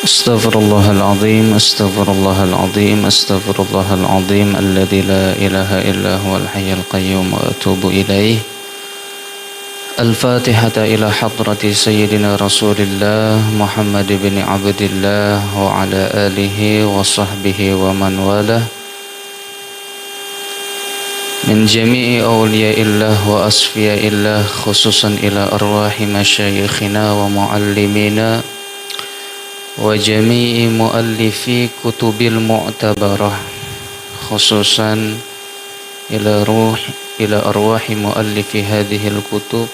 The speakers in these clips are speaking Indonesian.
أستغفر الله العظيم أستغفر الله العظيم أستغفر الله العظيم الذي لا إله إلا هو الحي القيوم وأتوب إليه. الفاتحة إلى حضرة سيدنا رسول الله محمد بن عبد الله وعلى آله وصحبه ومن والاه من جميع أولياء الله وأصفياء الله، خصوصا إلى أرواح مشايخنا ومعلمينا وجميع مؤلفي كتب المعتبرة، خصوصا إلى أرواح مؤلف هذه الكتب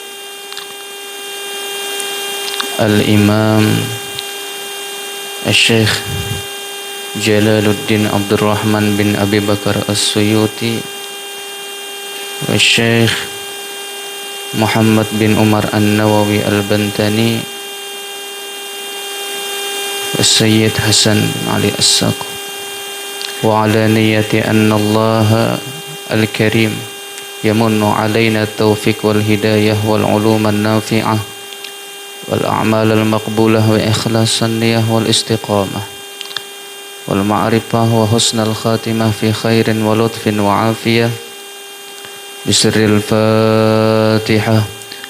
الإمام الشيخ جلال الدين عبد الرحمن بن أبي بكر السيوطي والشيخ محمد بن عمر النووي البنتاني والسيد حسن بن علي الساق، وعلى نية أن الله الكريم يمن علينا التوفيق والهداية والعلوم النافعة والأعمال المقبولة وإخلاص النية والاستقامة والمعرفة وحسن الخاتمة في خير ولطف وعافية بسر الفاتحة.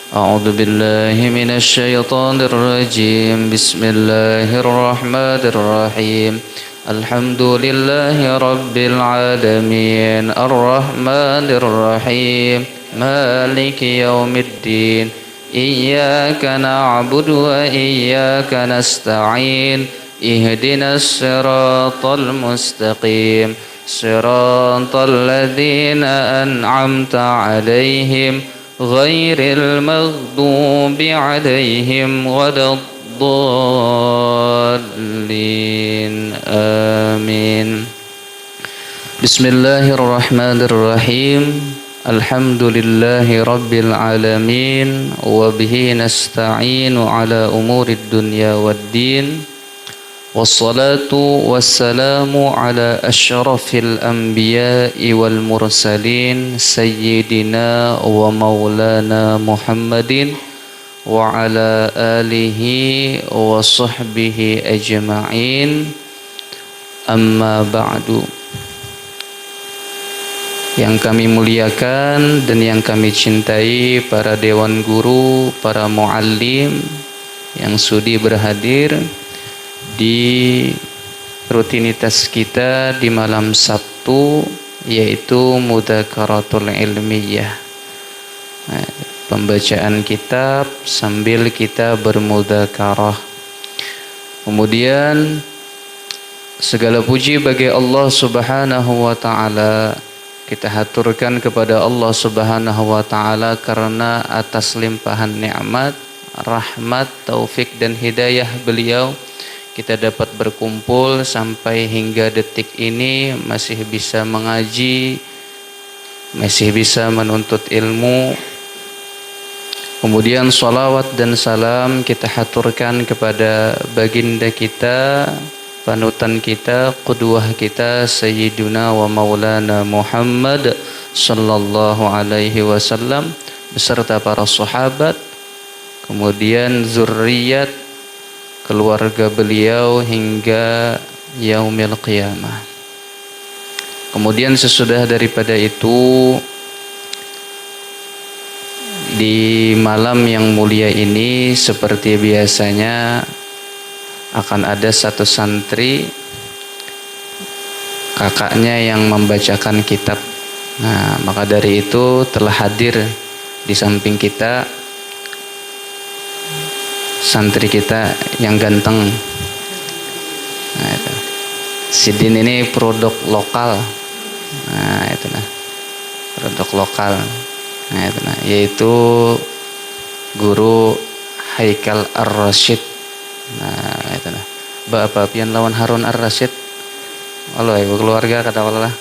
أعوذ بالله من الشيطان الرجيم. بسم الله الرحمن الرحيم. الحمد لله رب العالمين الرحمن الرحيم مالك يوم الدين إياك نعبد وإياك نستعين اهدنا الصراط المستقيم صراط الذين أنعمت عليهم غير المغضوب عليهم ولا الضالين آمين. بسم الله الرحمن الرحيم. الحمد لله رب العالمين وبه نستعين على أمور الدنيا والدين، والصلاة والسلام على أشرف الأنبياء والمرسلين سيدنا ومولانا محمد وعلى آله وصحبه أجمعين. أما بعد. Yang kami muliakan dan yang kami cintai para dewan guru, para muallim yang sudi berhadir di rutinitas kita di malam Sabtu, yaitu Mudzakkaratul Ilmiyah, pembacaan kitab sambil kita bermudzakarah. Kemudian segala puji bagi Allah Subhanahu wa taala. Kita haturkan kepada Allah Subhanahu wa taala karena atas limpahan nikmat, rahmat, taufik dan hidayah beliau kita dapat berkumpul sampai hingga detik ini, masih bisa mengaji, masih bisa menuntut ilmu. Kemudian salawat dan salam kita haturkan kepada baginda kita, panutan kita, qudwah kita, Sayyiduna wa Maulana Muhammad sallallahu alaihi wasallam beserta para sahabat, kemudian zurriyat keluarga beliau hingga yaumil qiyamah. Kemudian sesudah daripada itu, di malam yang mulia ini seperti biasanya akan ada satu santri, kakaknya yang membacakan kitab. Nah, maka dari itu telah hadir di samping kita santri kita yang ganteng. Nah, itu. Sidin ini produk lokal. Nah, itu nah. Produk lokal. Nah, itu nah, yaitu guru Haikal Ar-Rasyid. Nah, itu nah. Bapak pian lawan Harun Ar-Rasyid. Allah ibu keluarga kata Allah.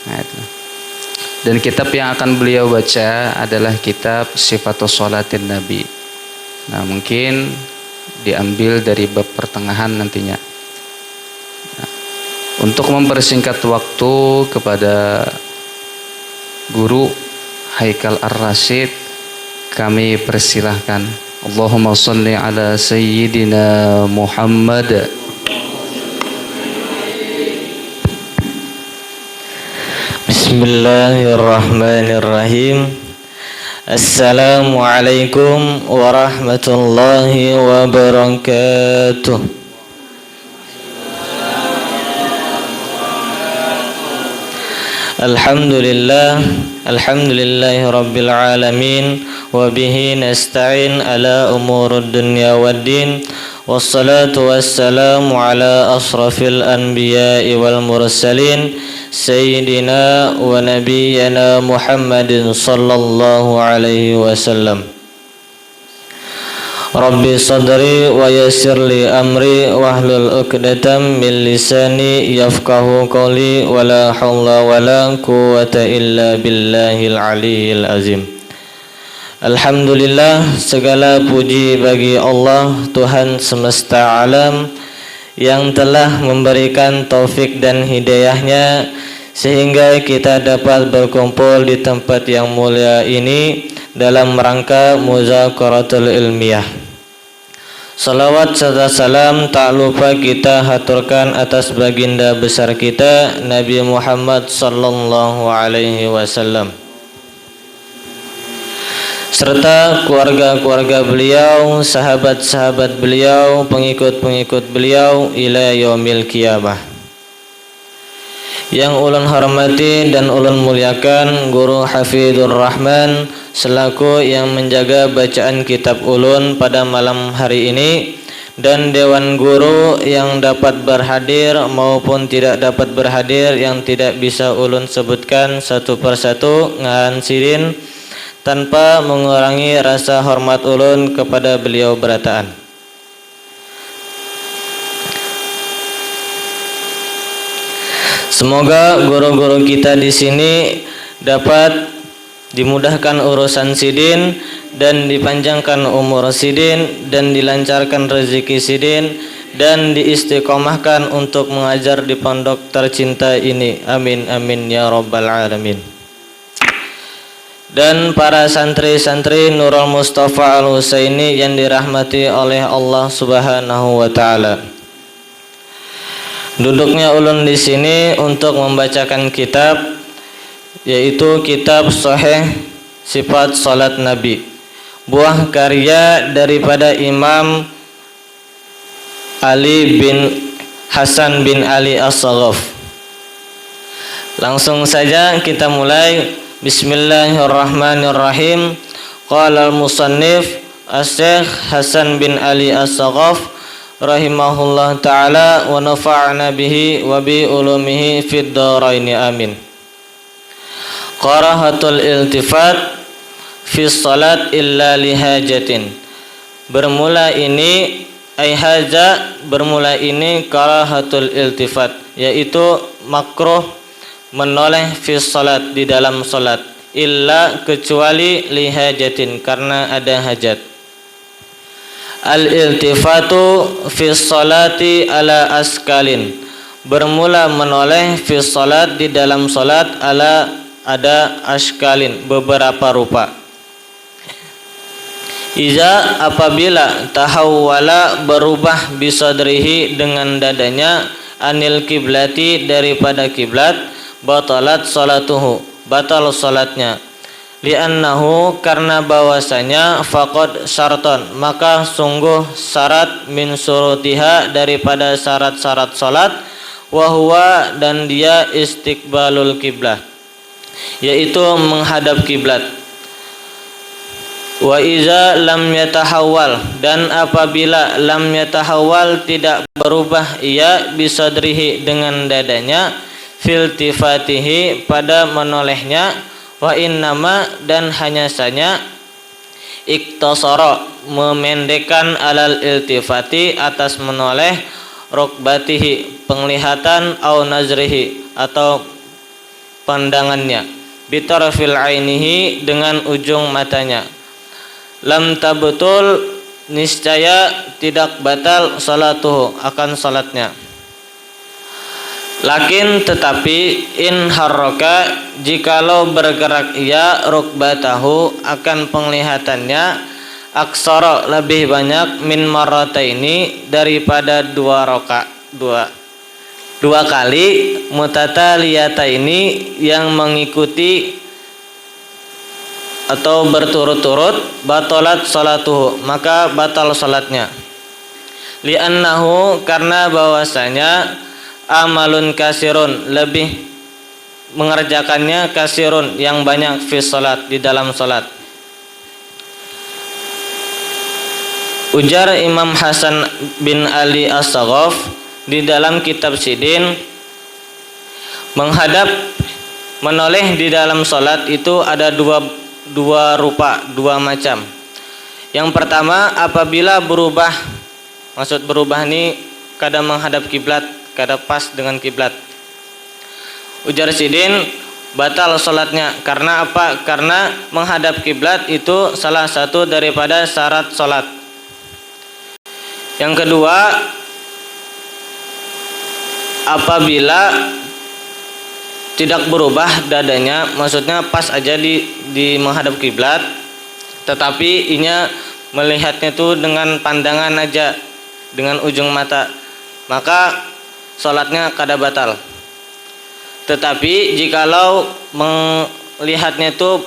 Nah, itu nah. Dan kitab yang akan beliau baca adalah kitab Sifatus Sholatin Nabi. Nah, mungkin diambil dari bab pertengahan nantinya. Nah, untuk mempersingkat waktu kepada guru Haikal Ar-Rasyid, kami persilahkan. Allahumma sholli ala Sayyidina Muhammad. Bismillahirrahmanirrahim. Assalamualaikum warahmatullahi wabarakatuh. Alhamdulillahi rabbil alamin. Wabihi nasta'in ala umurud dunya waddin. Wassalatu wassalamu ala asrafil anbiya'i wal mursalin Sayyidina wa nabiyyana Muhammadin sallallahu alaihi wasallam. Rabbi sadri wa yassir li amri wahlul 'uqdatam min lisani yafqahu qawli wa la haula wa la quwwata illa billahil aliyyil azim. Alhamdulillah, segala puji bagi Allah Tuhan semesta alam yang telah memberikan taufik dan hidayahnya sehingga kita dapat berkumpul di tempat yang mulia ini dalam rangka muzakaratul ilmiah. Salawat serta salam tak lupa kita haturkan atas baginda besar kita Nabi Muhammad sallallahu alaihi wasallam serta keluarga-keluarga beliau, sahabat-sahabat beliau, pengikut-pengikut beliau ila yaumil qiyamah. Yang ulun hormati dan ulun muliakan Guru Hafidhur Rahman selaku yang menjaga bacaan kitab ulun pada malam hari ini, dan dewan guru yang dapat berhadir maupun tidak dapat berhadir yang tidak bisa ulun sebutkan satu persatu ngahan sidin tanpa mengurangi rasa hormat ulun kepada beliau berataan. Semoga guru-guru kita di sini dapat dimudahkan urusan sidin dan dipanjangkan umur sidin dan dilancarkan rezeki sidin dan diistiqomahkan untuk mengajar di pondok tercinta ini. Amin amin ya rabbal alamin. Dan para santri-santri Nurul Mustafa Al-Husaini yang dirahmati oleh Allah Subhanahu wa taala. Duduknya ulun di sini untuk membacakan kitab, yaitu kitab Sahih Sifat Salat Nabi, buah karya daripada Imam Ali bin Hasan bin Ali As-Saghaf. Langsung saja kita mulai. Bismillahirrahmanirrahim. Qala al-musannif Asy-Syaikh Hasan bin Ali As-Saghaf rahimahullah ta'ala wa nafa'na bihi wa bi ulumihi fid dharain amin. Qarahatul iltifat fi salat illa lihajatin. Bermula ini bermula ini karahatul iltifat, yaitu makruh menoleh fi salat di dalam salat, illa kecuali lihajatin karena ada hajat. Al-iltifatu fi salati ala askalin. Bermula menoleh fi salat di dalam salat ala ada askalin, beberapa rupa. Iza apabila tahawwala berubah bisadrihi dengan dadanya anil kiblati daripada kiblat, batalat salatuhu, batal salatnya. Li'annahu karena bahwasanya faqad syarton, maka sungguh syarat min surutiha daripada syarat-syarat salat, wa huwa dan dia istiqbalul kiblah, yaitu menghadap kiblat. Wa iza lam yatahawwal, dan apabila lam yatahawwal tidak berubah ia bisadrihi dengan dadanya, filtifatihi pada menolehnya, wa innama dan hanya saja iktasara memendekkan alal iltifati atas menoleh, rukbatihi penglihatan, au nazrihi atau pandangannya, bitarfil ainihi dengan ujung matanya. Lam tabtul niscaya tidak batal salatuhu akan salatnya. Lakin tetapi in harraka jikalau bergerak ia rukbatahu akan penglihatannya aksara lebih banyak min marrataini daripada dua kali mutataliyataini yang mengikuti atau berturut-turut batalat salatuhu maka batal salatnya. Li'annahu karena bahwasanya amalun kasirun lebih mengerjakannya kasirun yang banyak fi salat di dalam salat. Ujar Imam Hasan bin Ali As-Saghaf di dalam kitab Sidin, menoleh di dalam salat itu ada dua rupa, dua macam. Yang pertama apabila berubah, maksud berubah ini kadang menghadap kiblat, kadang pas dengan kiblat. Ujar Sidin, batal salatnya. Karena apa? Karena menghadap kiblat itu salah satu daripada syarat salat. Yang kedua, apabila tidak berubah dadanya, maksudnya pas aja di menghadap kiblat, tetapi inya melihatnya itu dengan pandangan aja, dengan ujung mata, maka salatnya kada batal. Tetapi jikalau melihatnya itu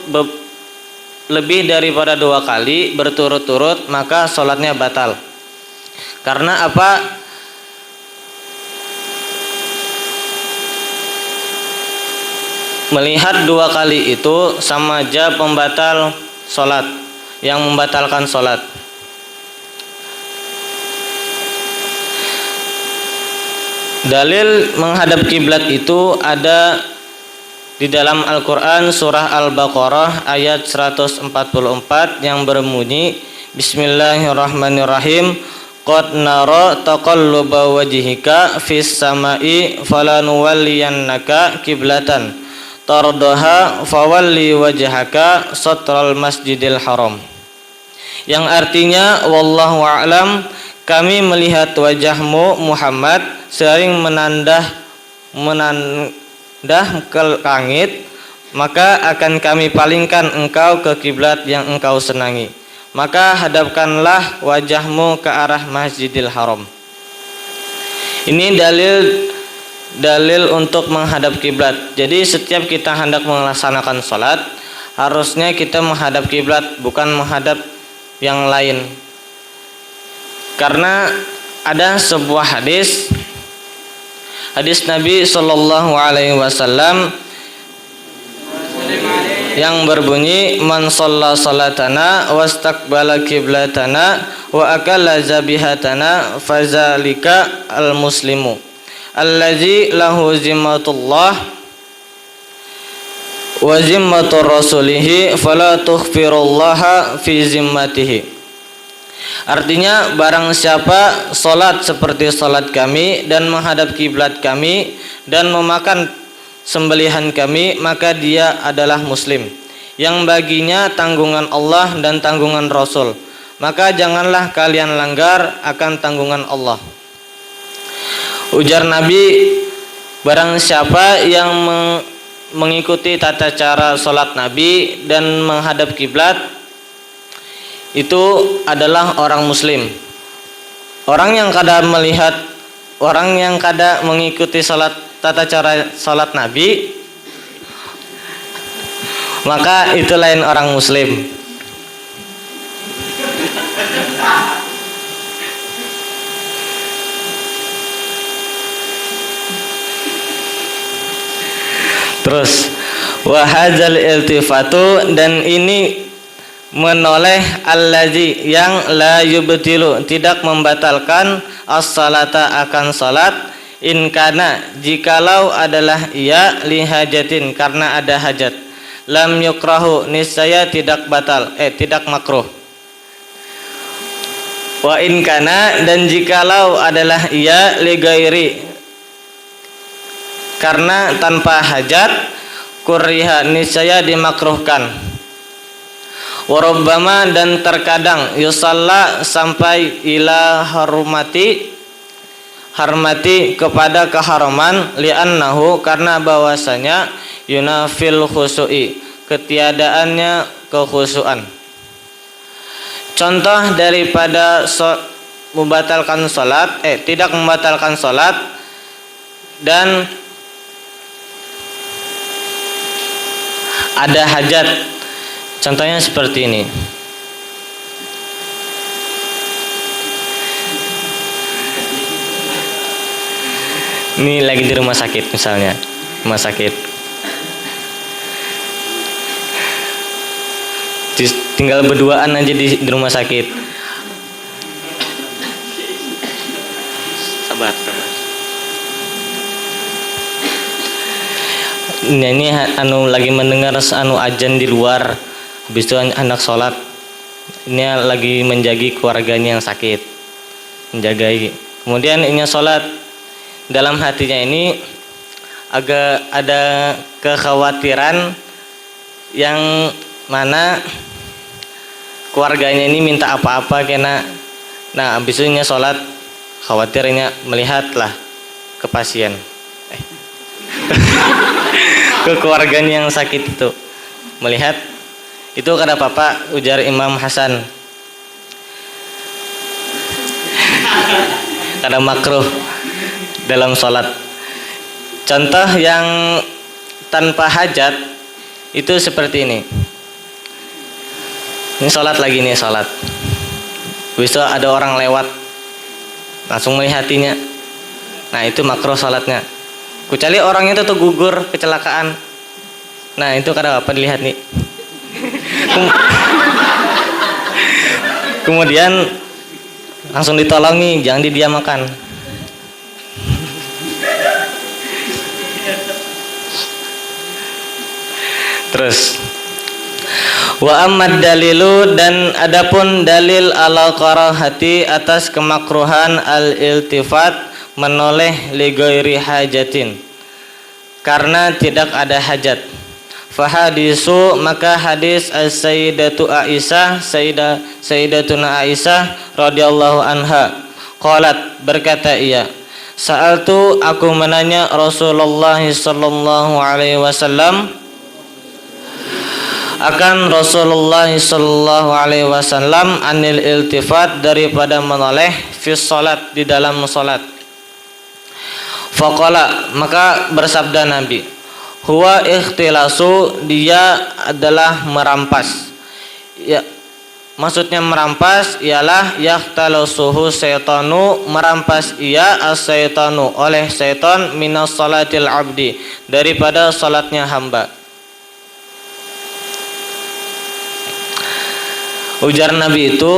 lebih daripada 2 kali berturut-turut, maka salatnya batal. Karena apa? Melihat 2 kali itu sama aja pembatal salat, yang membatalkan salat. Dalil menghadap kiblat itu ada di dalam Al-Qur'an surah Al-Baqarah ayat 144 yang berbunyi Bismillahirrahmanirrahim. Qad nara taqalluba wajhika fis samai falanuwalliyannaka kiblatan tardaha fawalli wajhaka satral masjidil haram. Yang artinya wallahu a'lam, kami melihat wajahmu Muhammad sering menandah ke langit, maka akan kami palingkan engkau ke kiblat yang engkau senangi. Maka hadapkanlah wajahmu ke arah Masjidil Haram. Ini dalil untuk menghadap kiblat. Jadi setiap kita hendak melaksanakan salat, harusnya kita menghadap kiblat, bukan menghadap yang lain. Karena ada sebuah hadis Nabi sallallahu alaihi wasallam yang berbunyi man shalla salatana wastaqbala qiblatana wa akala zabihatana fazalika almuslimu allazi lahu zimmatullah wa zimmatur rasulihi fala tughfirullaha fi zimmatihi. Artinya barang siapa salat seperti salat kami dan menghadap kiblat kami dan memakan sembelihan kami, maka dia adalah muslim yang baginya tanggungan Allah dan tanggungan Rasul. Maka janganlah kalian langgar akan tanggungan Allah. Ujar Nabi, barang siapa yang mengikuti tata cara salat Nabi dan menghadap kiblat, itu adalah orang muslim. Orang yang kada mengikuti tata cara salat Nabi, maka itu lain orang muslim. Terus wahadzal iltifatu, dan ini menoleh allazi yang la yubtilu tidak membatalkan as-salata akan salat in kana jikalau adalah ia lihajatin karena ada hajat, lam yukrahu niscaya tidak batal tidak makruh. Wa in kana, dan jikalau adalah ia li gairi karena tanpa hajat, kuriha niscaya dimakruhkan. Warobbama dan terkadang yusalla sampai ila harmati kepada keharaman li'annahu karena bahwasanya yunafil khusu'i ketiadaannya kekhusuan. Contoh daripada membatalkan salat tidak membatalkan salat dan ada hajat. Contohnya seperti ini. Ini lagi di rumah sakit misalnya, rumah sakit. Tinggal berduaan aja di rumah sakit. Sabar. Ini lagi mendengar ajan di luar. Habis itu anak sholat. Ini lagi menjaga keluarganya yang sakit. Menjagai. Kemudian ini sholat. Dalam hatinya ini agak ada kekhawatiran yang mana keluarganya ini minta apa-apa kena. Nah, habis itu sholat khawatirnya melihatlah ke pasien. Ke keluarganya yang sakit itu. Melihat itu kata Bapak ujar Imam Hasan. Kada makruh dalam sholat. Contoh yang tanpa hajat itu seperti ini. Ini sholat lagi nih sholat. Bisa ada orang lewat, langsung melihatinya. Nah itu makruh sholatnya. Kecuali orangnya itu tuh gugur kecelakaan. Nah itu kada apa dilihat nih. Kemudian langsung ditolongi, jangan didiamkan. Terus wa ammad dalilu dan adapun dalil ala karahati atas kemakruhan al-iltifat menoleh li ghairi hajatin karena tidak ada hajat. Fahadisu maka hadis as-sayyidatu Aisyah sayyidatuna Aisyah radhiyallahu anha qalat berkata ia sa'altu aku menanya Rasulullah sallallahu alaihi wasallam akan Rasulullah sallallahu alaihi wasallam anil iltifat daripada menoleh fi salat di dalam salat. Faqala maka bersabda Nabi, huwa ikhtilasu dia adalah merampas. Ya, maksudnya merampas ialah yahtalusuhu syaitanu merampas ia as-syaitanu oleh syaitan minas salatil abdi daripada salatnya hamba. Ujar Nabi itu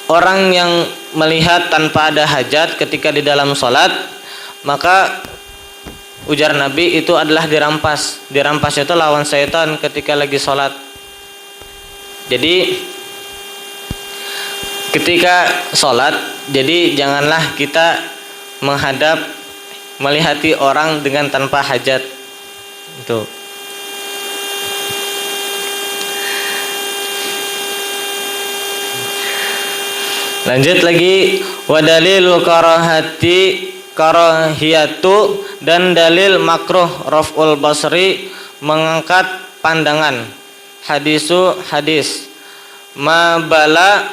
orang yang melihat tanpa ada hajat ketika di dalam sholat, maka ujar Nabi itu adalah dirampas. Dirampas itu lawan syaitan ketika lagi sholat. Jadi ketika sholat, jadi janganlah kita menghadap melihati orang dengan tanpa hajat. Itu. Lanjut lagi wadalil karahiyatu dan dalil makruh raf'ul basri mengangkat pandangan. Hadis mabala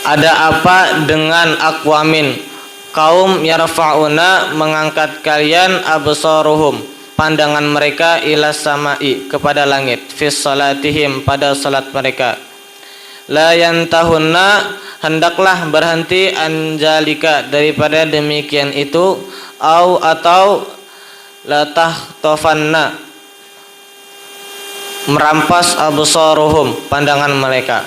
ada apa dengan aqwamin kaum yarfa'una mengangkat kalian absaruhum pandangan mereka ila samai kepada langit fi salatihim pada salat mereka. La yantahunna hendaklah berhenti anjalika daripada demikian itu atau la tahtafanna merampas absaruhum pandangan mereka.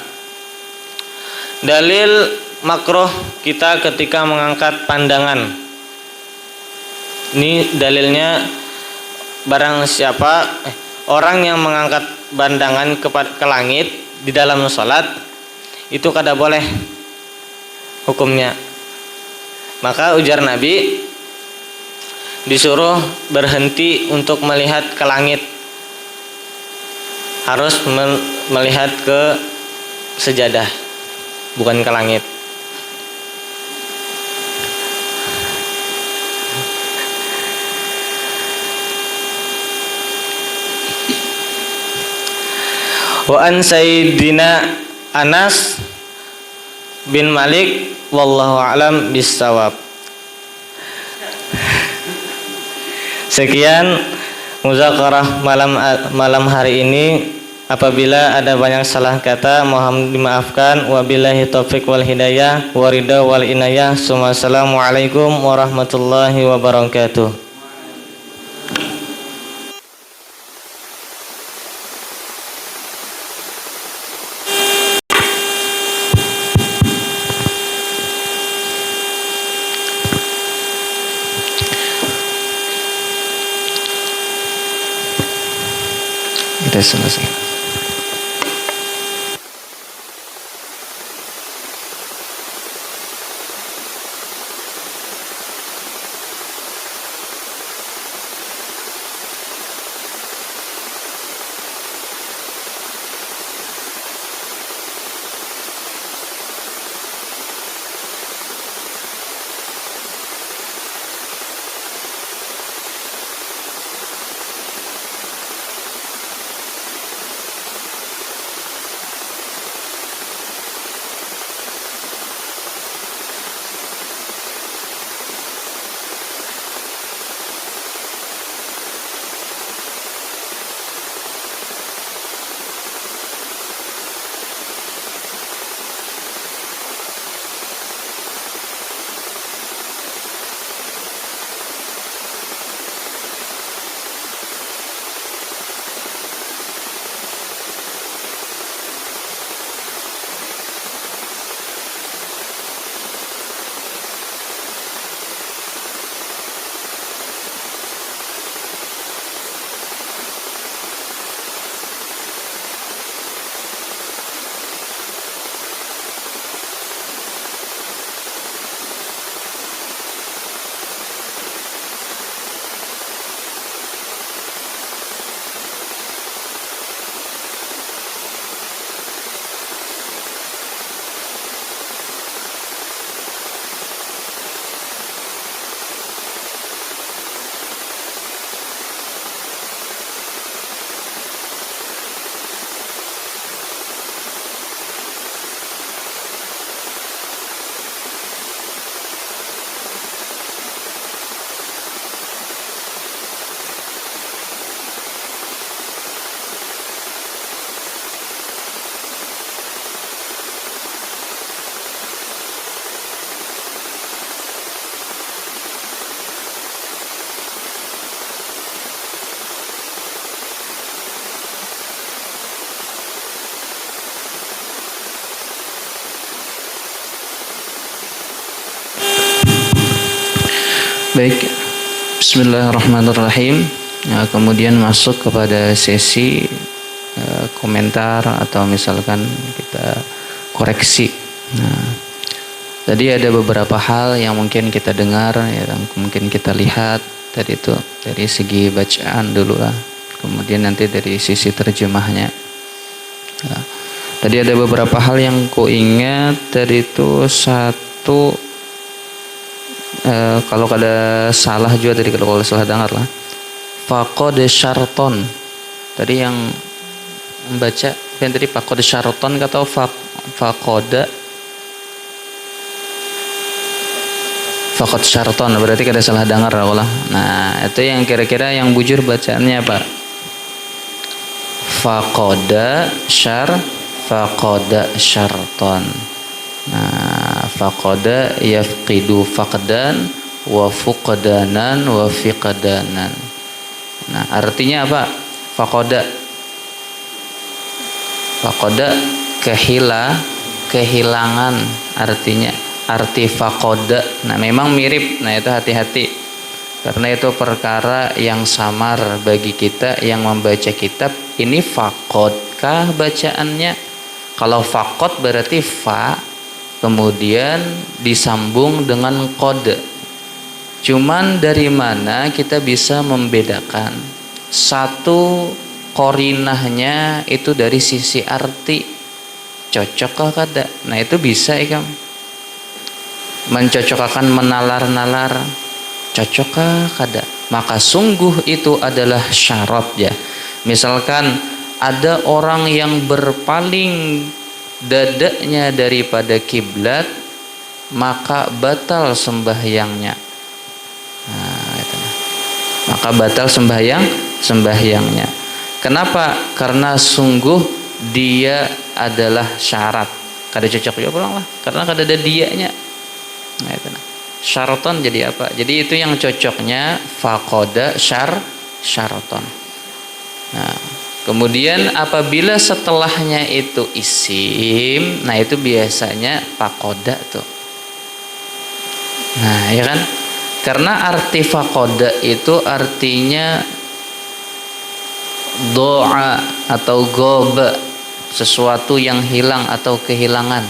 Dalil makruh kita ketika mengangkat pandangan. Ini dalilnya barang siapa orang yang mengangkat pandangan ke langit di dalam salat itu kada boleh hukumnya. Maka ujar Nabi disuruh berhenti untuk melihat ke langit, harus melihat ke sejadah, bukan ke langit. Wa an Sayyidina Anas bin Malik wallahu a'lam bissawab. Sekian muzakarah malam hari ini. Apabila ada banyak salah kata mohon dimaafkan. Wabillahi taufik wal hidayah wa ridha wal inayah. Assalamualaikum warahmatullahi wabarakatuh. Kita selesai. Baik, bismillahirrahmanirrahim. Ya, kemudian masuk kepada sesi komentar atau misalkan kita koreksi. Nah, tadi ada beberapa hal yang mungkin kita dengar, yang mungkin kita lihat tadi itu dari segi bacaan dulu lah. Kemudian nanti dari sisi terjemahnya. Ya, tadi ada beberapa hal yang ku ingat tadi itu satu. Kalau ada salah juga tadi kalau salah dengar lah. Faqad syarton. Tadi yang membaca yang tadi faqad syarton kata faqad syarton berarti kada salah dengar lah. Nah, itu yang kira-kira yang bujur bacaannya apa? Faqada syarton. Nah, faqada yafqidu faqdan wa fuqdanan wa fiqdanan. Nah, artinya apa? Faqada kehilangan artinya. Arti faqada. Nah, memang mirip. Nah, itu hati-hati. Karena itu perkara yang samar bagi kita yang membaca kitab. Ini faqadkah bacaannya? Kalau faqad berarti fa kemudian disambung dengan qad. Cuman dari mana kita bisa membedakan? Satu, korinahnya itu dari sisi arti, cocokkah kada? Nah itu bisa ikam mencocokkan, menalar-nalar, cocokkah kada? Maka sungguh itu adalah syarat ya. Misalkan ada orang yang berpaling dadanya daripada kiblat, maka batal sembahyangnya. Nah, itu. Maka batal sembahyangnya. Kenapa? Karena sungguh dia adalah syarat. Kada cocok juga pulang lah, karena kada ada dianya. Nah, itu. Syaraton jadi apa? Jadi itu yang cocoknya faqada syaraton. Nah, kemudian apabila setelahnya itu isim, nah itu biasanya faqada tuh. Nah, ya kan? Karena arti faqada itu artinya doa atau goba, sesuatu yang hilang atau kehilangan.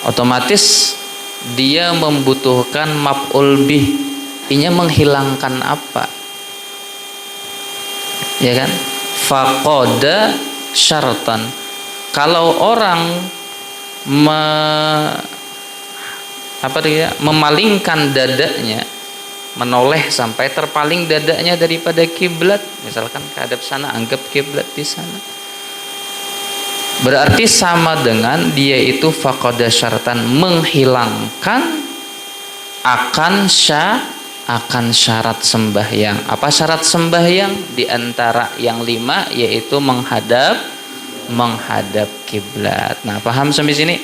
Otomatis dia membutuhkan maf'ul bih. Ini menghilangkan apa? Ya kan? Faqada syaratan. Kalau orang memalingkan dadanya, menoleh sampai terpaling dadanya daripada kiblat, misalkan hadap sana, anggap kiblat di sana, berarti sama dengan dia itu faqada syaratan, menghilangkan akan syarat sembahyang. Apa syarat sembahyang? Di antara yang 5 yaitu menghadap kiblat. Nah, paham sampai sini?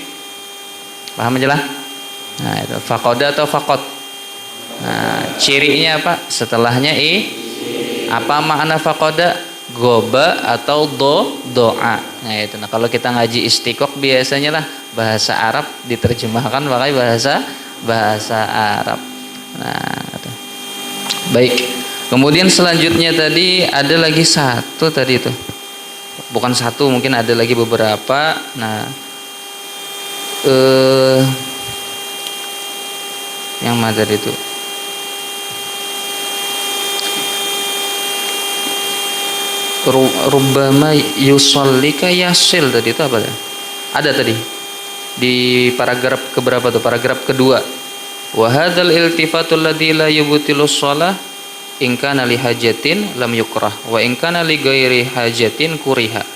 Paham aja lah. Nah, itu faqada atau faqad. Nah, cirinya apa? Setelahnya apa makna faqada? Goba atau doa. Nah, itu. Nah, kalau kita ngaji istiqoq biasanya lah bahasa Arab diterjemahkan pakai bahasa Arab. Nah, itu. Baik. Kemudian selanjutnya tadi ada lagi satu tadi itu. Bukan satu, mungkin ada lagi beberapa. Nah, yang mana tadi itu? Rubbama yusallika yasil tadi itu apa ya? Ada tadi di paragraf keberapa tuh? Paragraf kedua. Wa hadzal iltifatul ladzi la yubtilu shalah in kana li hajatin lam yukrah wa in kana li ghairi hajatin kuriha.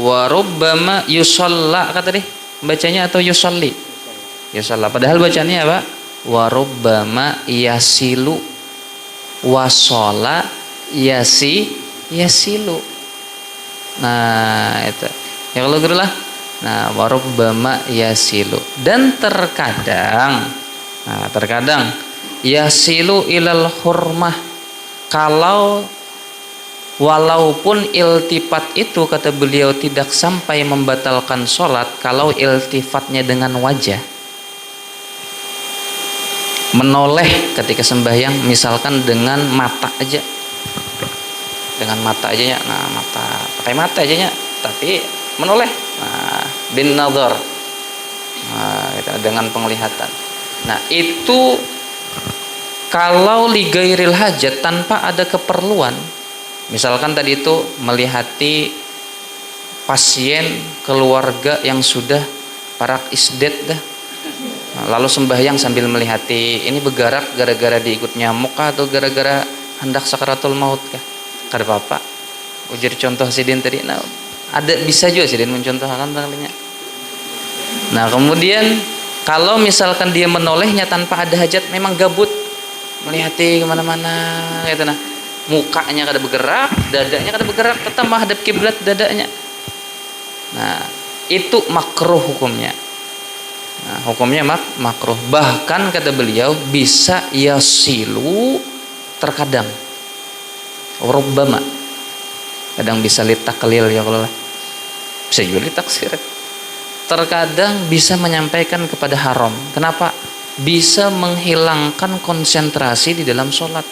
Wa rubbama yusalla kata deh. Bacanya atau yusalli? Yusalla. Padahal bacanya apa? Wa rubbama yasilu wasala yasilu. Nah, itu. Ya kalau gitu lah. Nah, wa rubbama yasilu. Dan terkadang yasilu ilal hurmah. Kalau walaupun iltifat itu kata beliau tidak sampai membatalkan sholat, kalau iltifatnya dengan wajah, menoleh ketika sembahyang, misalkan dengan mata aja ya, nah pakai mata aja ya, tapi menoleh, nah bin nazar, nah itu dengan penglihatan. Nah itu kalau li ghairil hajat, tanpa ada keperluan, misalkan tadi itu melihati pasien keluarga yang sudah parak isdet dah, lalu sembahyang sambil melihati, ini bergerak gara-gara diikut nyamuk kah, atau gara-gara hendak sakaratul maut kah? Kada apa-apa. Ujar contoh sidin tadi. Nah, ada bisa juga sidin mencontohkan talinya. Nah, kemudian kalau misalkan dia menolehnya tanpa ada hajat, memang gabut, melihati kemana-mana, gitu nah. Mukanya kada bergerak, dadanya kada bergerak, tetap menghadap kiblat dadanya. Nah, itu makruh hukumnya. Nah, hukumnya makruh. Bahkan kata beliau bisa yasilu terkadang. Rubbama. Kadang bisa litaklil ya kalau bisa juga litaksir. Terkadang bisa menyampaikan kepada haram. Kenapa? Bisa menghilangkan konsentrasi di dalam sholat.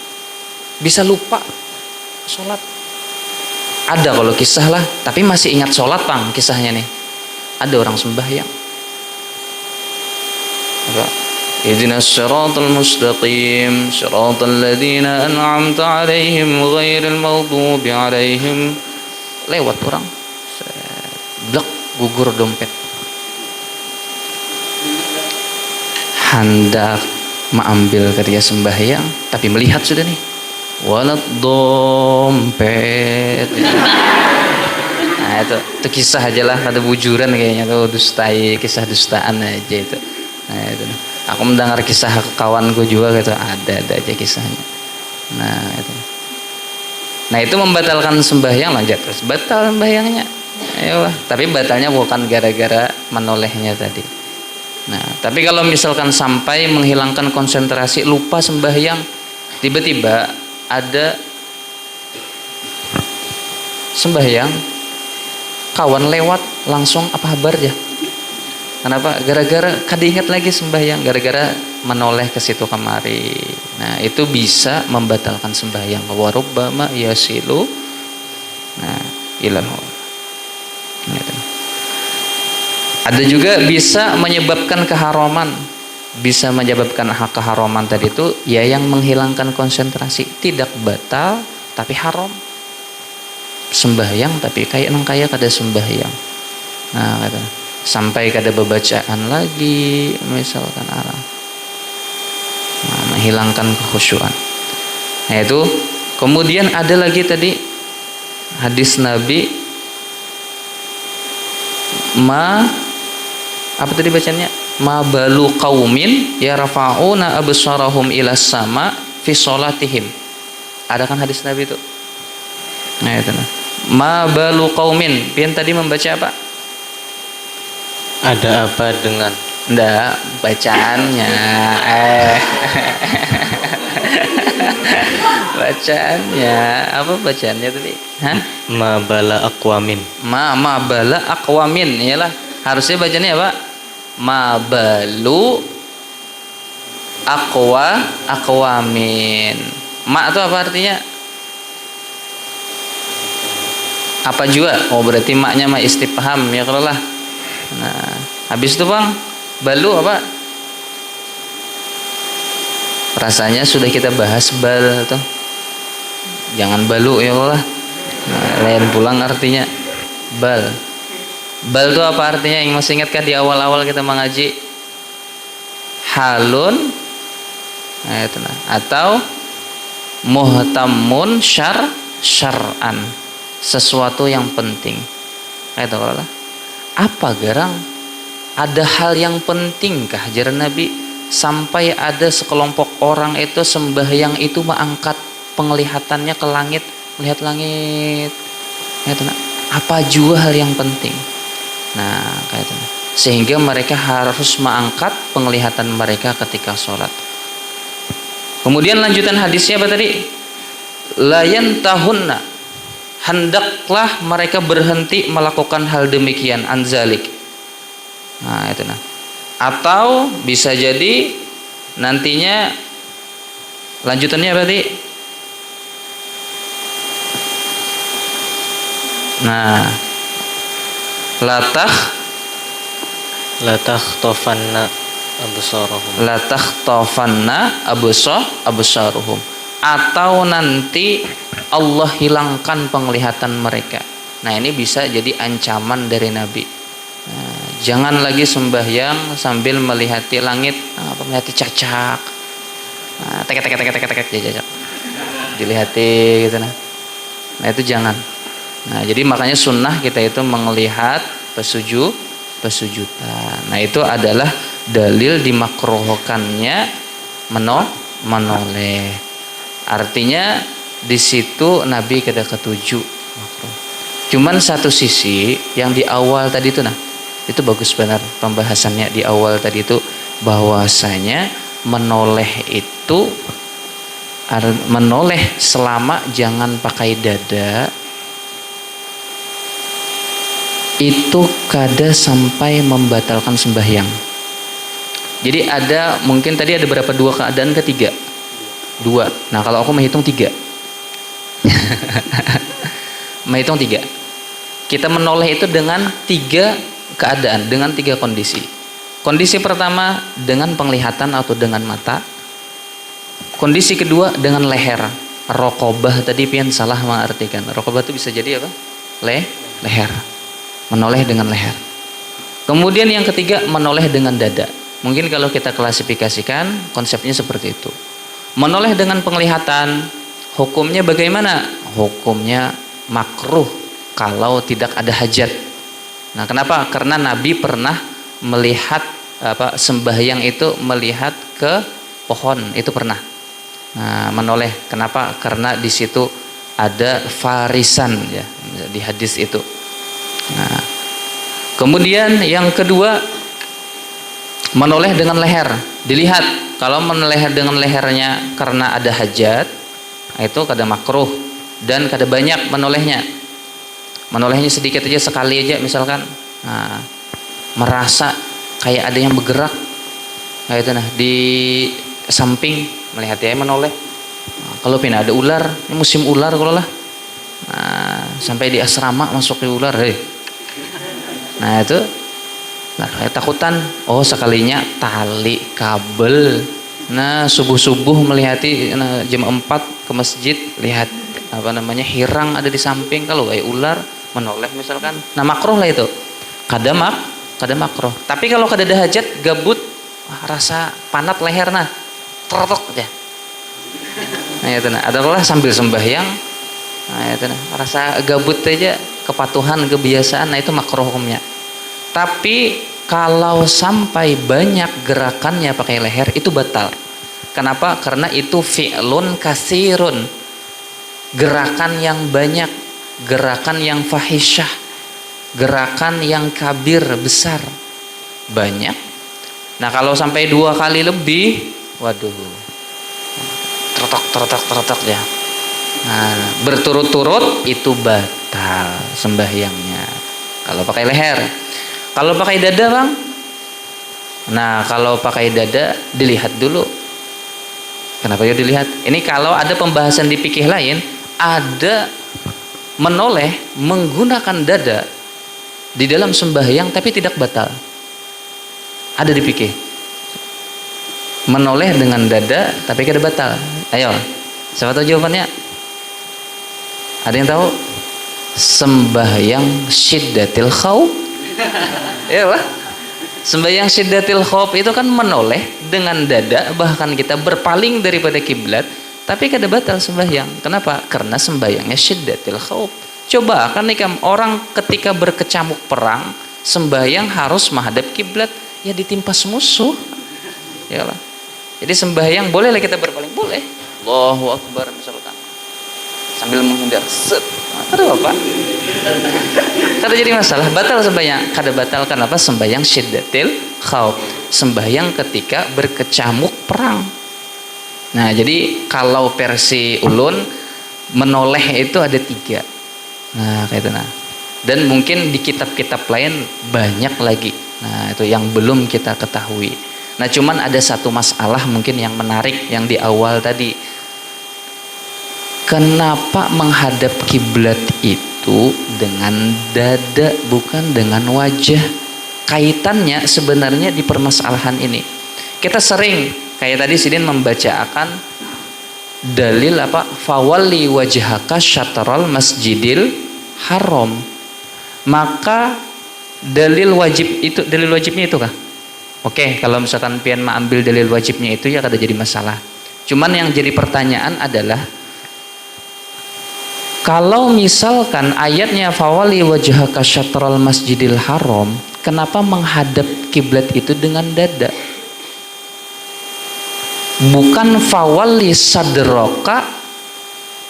Bisa lupa sholat. Ada kalau kisah lah, tapi masih ingat sholat pang kisahnya nih. Ada orang sembahyang. Ihdinas siratal mustaqim, siratal ladzina an'amta 'alaihim ghairil maghdubi 'alaihim. Lewat orang. Blek, gugur dompet. Hendak mengambil ketika sembahyang, tapi melihat sudah nih, walad dompet. Nah itu kisah aja lah, ada bujuran kayaknya tuh, dustai, kisah dustaan aja itu. Nah itu, aku mendengar kisah kawanku juga gitu, ada aja kisahnya. Nah itu membatalkan sembahyang, lanjut terus batal sembahyangnya. Ayolah, tapi batalnya bukan gara-gara menolehnya tadi. Nah, tapi kalau misalkan sampai menghilangkan konsentrasi, lupa sembahyang, tiba-tiba ada sembahyang, kawan lewat, langsung apa kabar ya? Kenapa? Gara-gara kada ingat lagi sembahyang, gara-gara menoleh ke situ kemari. Nah, itu bisa membatalkan sembahyang. Wa rubbama yasilu ilal. Ada juga bisa menyebabkan keharaman. Bisa menyebabkan keharaman tadi itu ya yang menghilangkan konsentrasi, tidak batal tapi haram. Sembahyang tapi kayak kada sembahyang. Nah, kata sampai kada bebacaan lagi misalkan arah. Nah, menghilangkan kekhusyuan. Nah, itu kemudian ada lagi tadi hadis Nabi apa tadi bacanya? Ma balu qaumin yarfa'una absarahum ila sama fi sholatihim. Ada kan hadis Nabi itu? Nah itu. Ma balu qaumin. Pian tadi membaca apa? Ada apa dengan? Enggak, bacaannya. Bacaannya apa bacaannya tadi? Hah? Ma bala aqwamin. Ma bala aqwamin. Iyalah, harusnya bacanya apa? Ma balu aqwamin. Ma itu apa artinya? Apa juga? Oh, berarti maknya ma istifham ya kalau lah. Nah, habis itu Bang, balu apa? Rasanya sudah kita bahas bal tuh. Jangan balu ya Allah. Nah, lain pulang artinya bal. Bal itu apa artinya? Yang masih ingatkah di awal-awal kita mengaji? Halun. Nah, itu nah. Atau muhtamun syar'an. Sesuatu yang penting. Nah, itu Allah. Apa garang? Ada hal yang pentingkah ajaran Nabi sampai ada sekelompok orang itu sembahyang itu mengangkat penglihatannya ke langit, melihat langit. Gitu, nah. Apa juga hal yang penting? Nah, kayak itu. Sehingga mereka harus mengangkat penglihatan mereka ketika sholat. Kemudian lanjutan hadisnya apa tadi? Layan tahunna, hendaklah mereka berhenti melakukan hal demikian, anzalik. Nah, itu nah. Atau bisa jadi nantinya lanjutannya berarti nah latah tofanna absaruhum. Latah tofanna absaruhum. Atau nanti Allah hilangkan penglihatan mereka. Nah, ini bisa jadi ancaman dari Nabi. Nah, jangan lagi sembahyang sambil melihati langit, melihati cacak. Nah, tek cacak. Dilihati gitu nah. Nah, itu jangan. Nah, jadi makanya sunnah kita itu melihat pesujudan. Nah, itu adalah dalil dimakruhkannya menoleh. Artinya di situ Nabi kada ketujuh makruh. Cuman satu sisi yang di awal tadi itu nah, itu bagus benar pembahasannya di awal tadi itu, bahwasanya menoleh itu menoleh selama jangan pakai dada itu kada sampai membatalkan sembahyang. Jadi ada mungkin tadi ada berapa, dua keadaan ketiga? Dua. Nah, kalau aku menghitung tiga. Menghitung tiga. Kita menoleh itu dengan tiga keadaan, dengan tiga kondisi. Kondisi pertama dengan penglihatan atau dengan mata. Kondisi kedua dengan leher. Rokobah tadi pian salah mengartikan. Rokobah itu bisa jadi apa? Leher. Menoleh dengan leher. Kemudian yang ketiga menoleh dengan dada. Mungkin kalau kita klasifikasikan konsepnya seperti itu. Menoleh dengan penglihatan, hukumnya bagaimana? Hukumnya makruh kalau tidak ada hajat. Nah, kenapa? Karena Nabi pernah melihat sembahyang itu melihat ke pohon, itu pernah. Nah, menoleh. Kenapa? Karena di situ ada farisan ya di hadis itu. Nah, kemudian yang kedua menoleh dengan leher. Dilihat kalau menoleh dengan lehernya karena ada hajat, itu kada makruh dan kada banyak menolehnya. Menolehnya sedikit aja, sekali aja misalkan. Nah, merasa kayak ada yang bergerak, kayak itu nah di samping melihat ya menoleh. Nah, kalau pina ada ular, ini musim ular kalau lah. Nah, sampai di asrama masuk ke ular, nah itu, nah kayak takutan. Oh sekalinya tali kabel. Nah subuh melihati jam 4 ke masjid, lihat hirang ada di samping. Kalau kayak ular menoleh misalkan, nah makruh lah itu. Kada makruh. Tapi kalau kada ada hajat, gabut, rasa panat leher nah, tertok aja. Nah itu nah, adalah sambil sembahyang. Nah itu nah, rasa gabut aja, kepatuhan, kebiasaan, nah itu makruh hukumnya. Tapi kalau sampai banyak gerakannya pakai leher itu batal. Kenapa? Karena itu fi'lun kasirun. Gerakan yang banyak, gerakan yang fahisyah, gerakan yang kabir, besar, banyak. Nah kalau sampai 2 kali lebih, waduh, tertok ya. Nah, berturut-turut itu batal sembahyangnya kalau pakai leher. Kalau pakai dada bang, nah kalau pakai dada dilihat dulu. Kenapa ya dilihat? Ini kalau ada pembahasan di fikih lain, ada menoleh menggunakan dada di dalam sembahyang tapi tidak batal. Ada di fikih. Menoleh dengan dada tapi tidak batal. Ayo, siapa tahu jawabannya? Ada yang tahu? Sembahyang syiddatil khauf. Ya Pak? Sembahyang syiddatil khauf itu kan menoleh dengan dada, bahkan kita berpaling daripada kiblat, tapi kada batal sembahyang. Kenapa? Karena sembahyangnya syiddatil khauf. Coba kan orang ketika berkecamuk perang, sembahyang harus menghadap kiblat, ya ditimpas musuh. Ya lah. Jadi sembahyang bolehlah kita berpaling, boleh. Allahu Akbar misalkan. Sambil menghindar, set. Ada apa? Kada jadi masalah, batal sembahyang. Kada batal kenapa? Sembahyang syiddatil khauf. Sembahyang ketika berkecamuk perang. Nah, jadi kalau versi ulun menoleh itu ada 3. Nah, kayak itu nah. Dan mungkin di kitab-kitab lain banyak lagi. Nah, itu yang belum kita ketahui. Nah, cuman ada satu masalah mungkin yang menarik yang di awal tadi. Kenapa menghadap kiblat itu dengan dada bukan dengan wajah? Kaitannya sebenarnya di permasalahan ini. Kita sering kayak tadi Sidin membacakan dalil apa? Fawalli wajhaka syatral masjidil haram. Maka dalil wajibnya itu kah? Oke, kalau misalkan pian ambil dalil wajibnya itu ya kada jadi masalah. Cuman yang jadi pertanyaan adalah kalau misalkan ayatnya fawali wajhaka syatral masjidil haram, kenapa menghadap kiblat itu dengan dada? Bukan fawali sadroka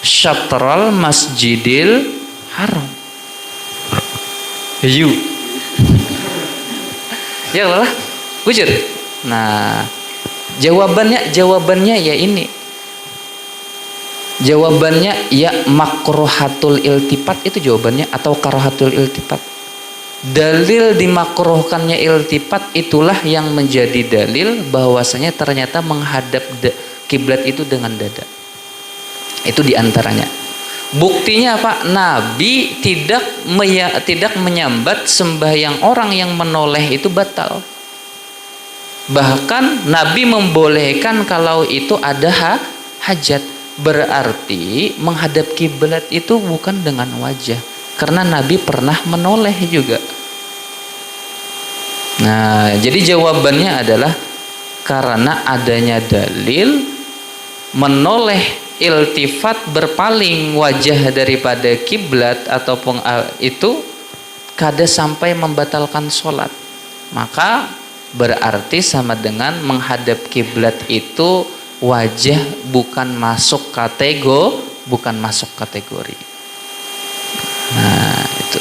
syatral masjidil haram. Ya lah, bujur. Nah, jawabannya ya ini. Jawabannya ya makruhatul iltifat, itu jawabannya, atau karahatul iltifat. Dalil dimakruhkannya iltifat itulah yang menjadi dalil bahwasanya ternyata menghadap kiblat itu dengan dada. Itu diantaranya. Buktinya apa? Nabi tidak menyambat sembahyang orang yang menoleh itu batal. Bahkan Nabi membolehkan kalau itu ada hajat. Berarti menghadap kiblat itu bukan dengan wajah, karena Nabi pernah menoleh juga. Nah, jadi jawabannya adalah karena adanya dalil menoleh, iltifat, berpaling wajah daripada kiblat ataupun itu kada sampai membatalkan sholat, maka berarti sama dengan menghadap kiblat itu wajah bukan masuk kategori. Nah, itu.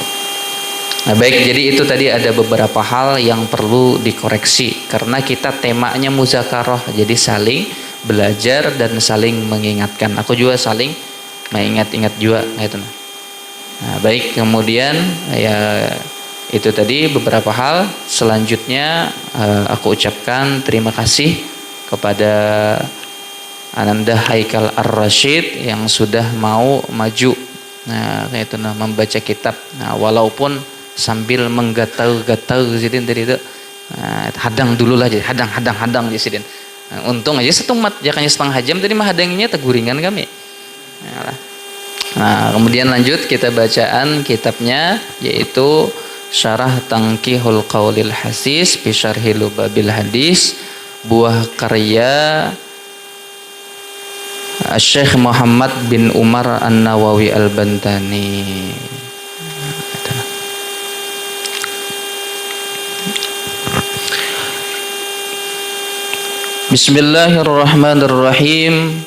Nah, baik, jadi itu tadi ada beberapa hal yang perlu dikoreksi karena kita temanya muzakarah, jadi saling belajar dan saling mengingatkan. Aku juga saling mengingat-ingat juga gitu. Nah, baik, kemudian ya itu tadi beberapa hal. Selanjutnya aku ucapkan terima kasih kepada Ananda Haikal Ar-Rasyid yang sudah mau maju itu membaca kitab. Nah, walaupun sambil menggatau-gatau Sidin tadi itu, hadang dulu lah, jadi hadang di Sidin. Untung aja setumat, jakanya setengah jam tadi mah hadangnya teguringan kami. Nah, kemudian lanjut kita bacaan kitabnya, yaitu Syarah Tangkihul Qaulil Hasis bi Syarhi Lubabil Hadis, buah karya Syekh Muhammad bin Umar An-Nawawi Al-Bantani. Bismillahirrahmanirrahim.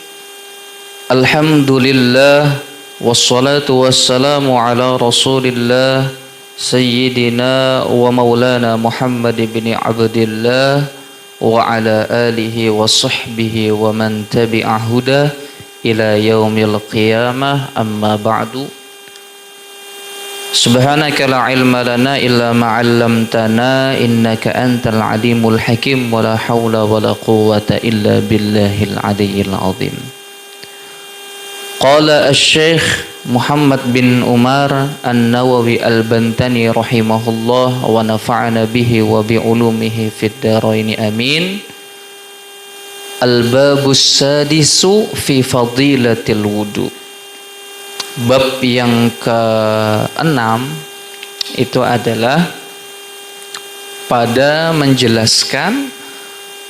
Alhamdulillah wassalatu wassalamu ala Rasulillah Sayyidina wa maulana Muhammad bin Abdillah wa ala alihi wa sahbihi wa man tabi'a huda ila yaumil qiyamah, amma ba'du. Subhanaka la ilma lana illa ma 'allamtana innaka antal alimul hakim wa la haula wa la quwwata illa billahil aliyyil azim. Qala asy-syekh Muhammad bin Umar An-Nawawi Al-Bantani rahimahullah wa nafa'ana bihi wa bi ulumihi fid dharain amin. Al-babus sadisu fi fadilatil wudu. Bab yang ke-6 itu adalah pada menjelaskan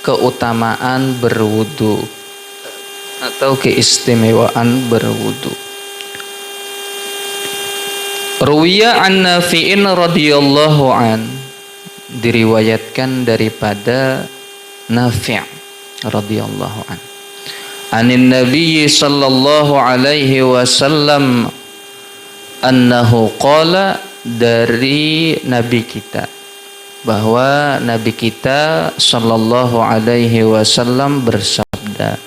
keutamaan berwudu atau keistimewaan berwudu. Ruwiya an Nafi'in radhiyallahu an, diriwayatkan daripada Nafi' radhiyallahu an, anin Nabi sallallahu alaihi wasallam annahu qala, dari Nabi kita bahwa Nabi kita sallallahu alaihi wasallam bersabda,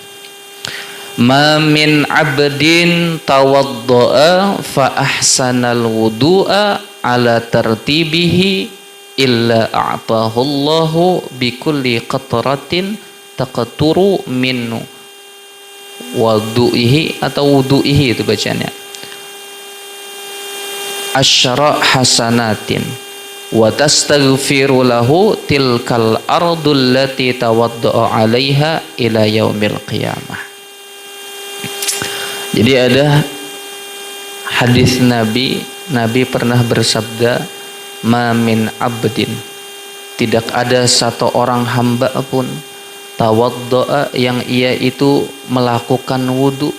ma min abdin tawadda'a fa ahsanal wudu'a ala tartibihi illa a'tahu Allahu bi kulli qatratin taqturu min wudu'ihi atau wudu'ihi, itu bacanya, asyra hasanatin wa tastaghfiru lahu tilkal ardul lati tawadda'a 'alaiha ila yaumil qiyamah. Jadi ada hadis Nabi pernah bersabda, ma min abdin, tidak ada satu orang hamba pun, tawadda'a, yang ia itu melakukan wudu,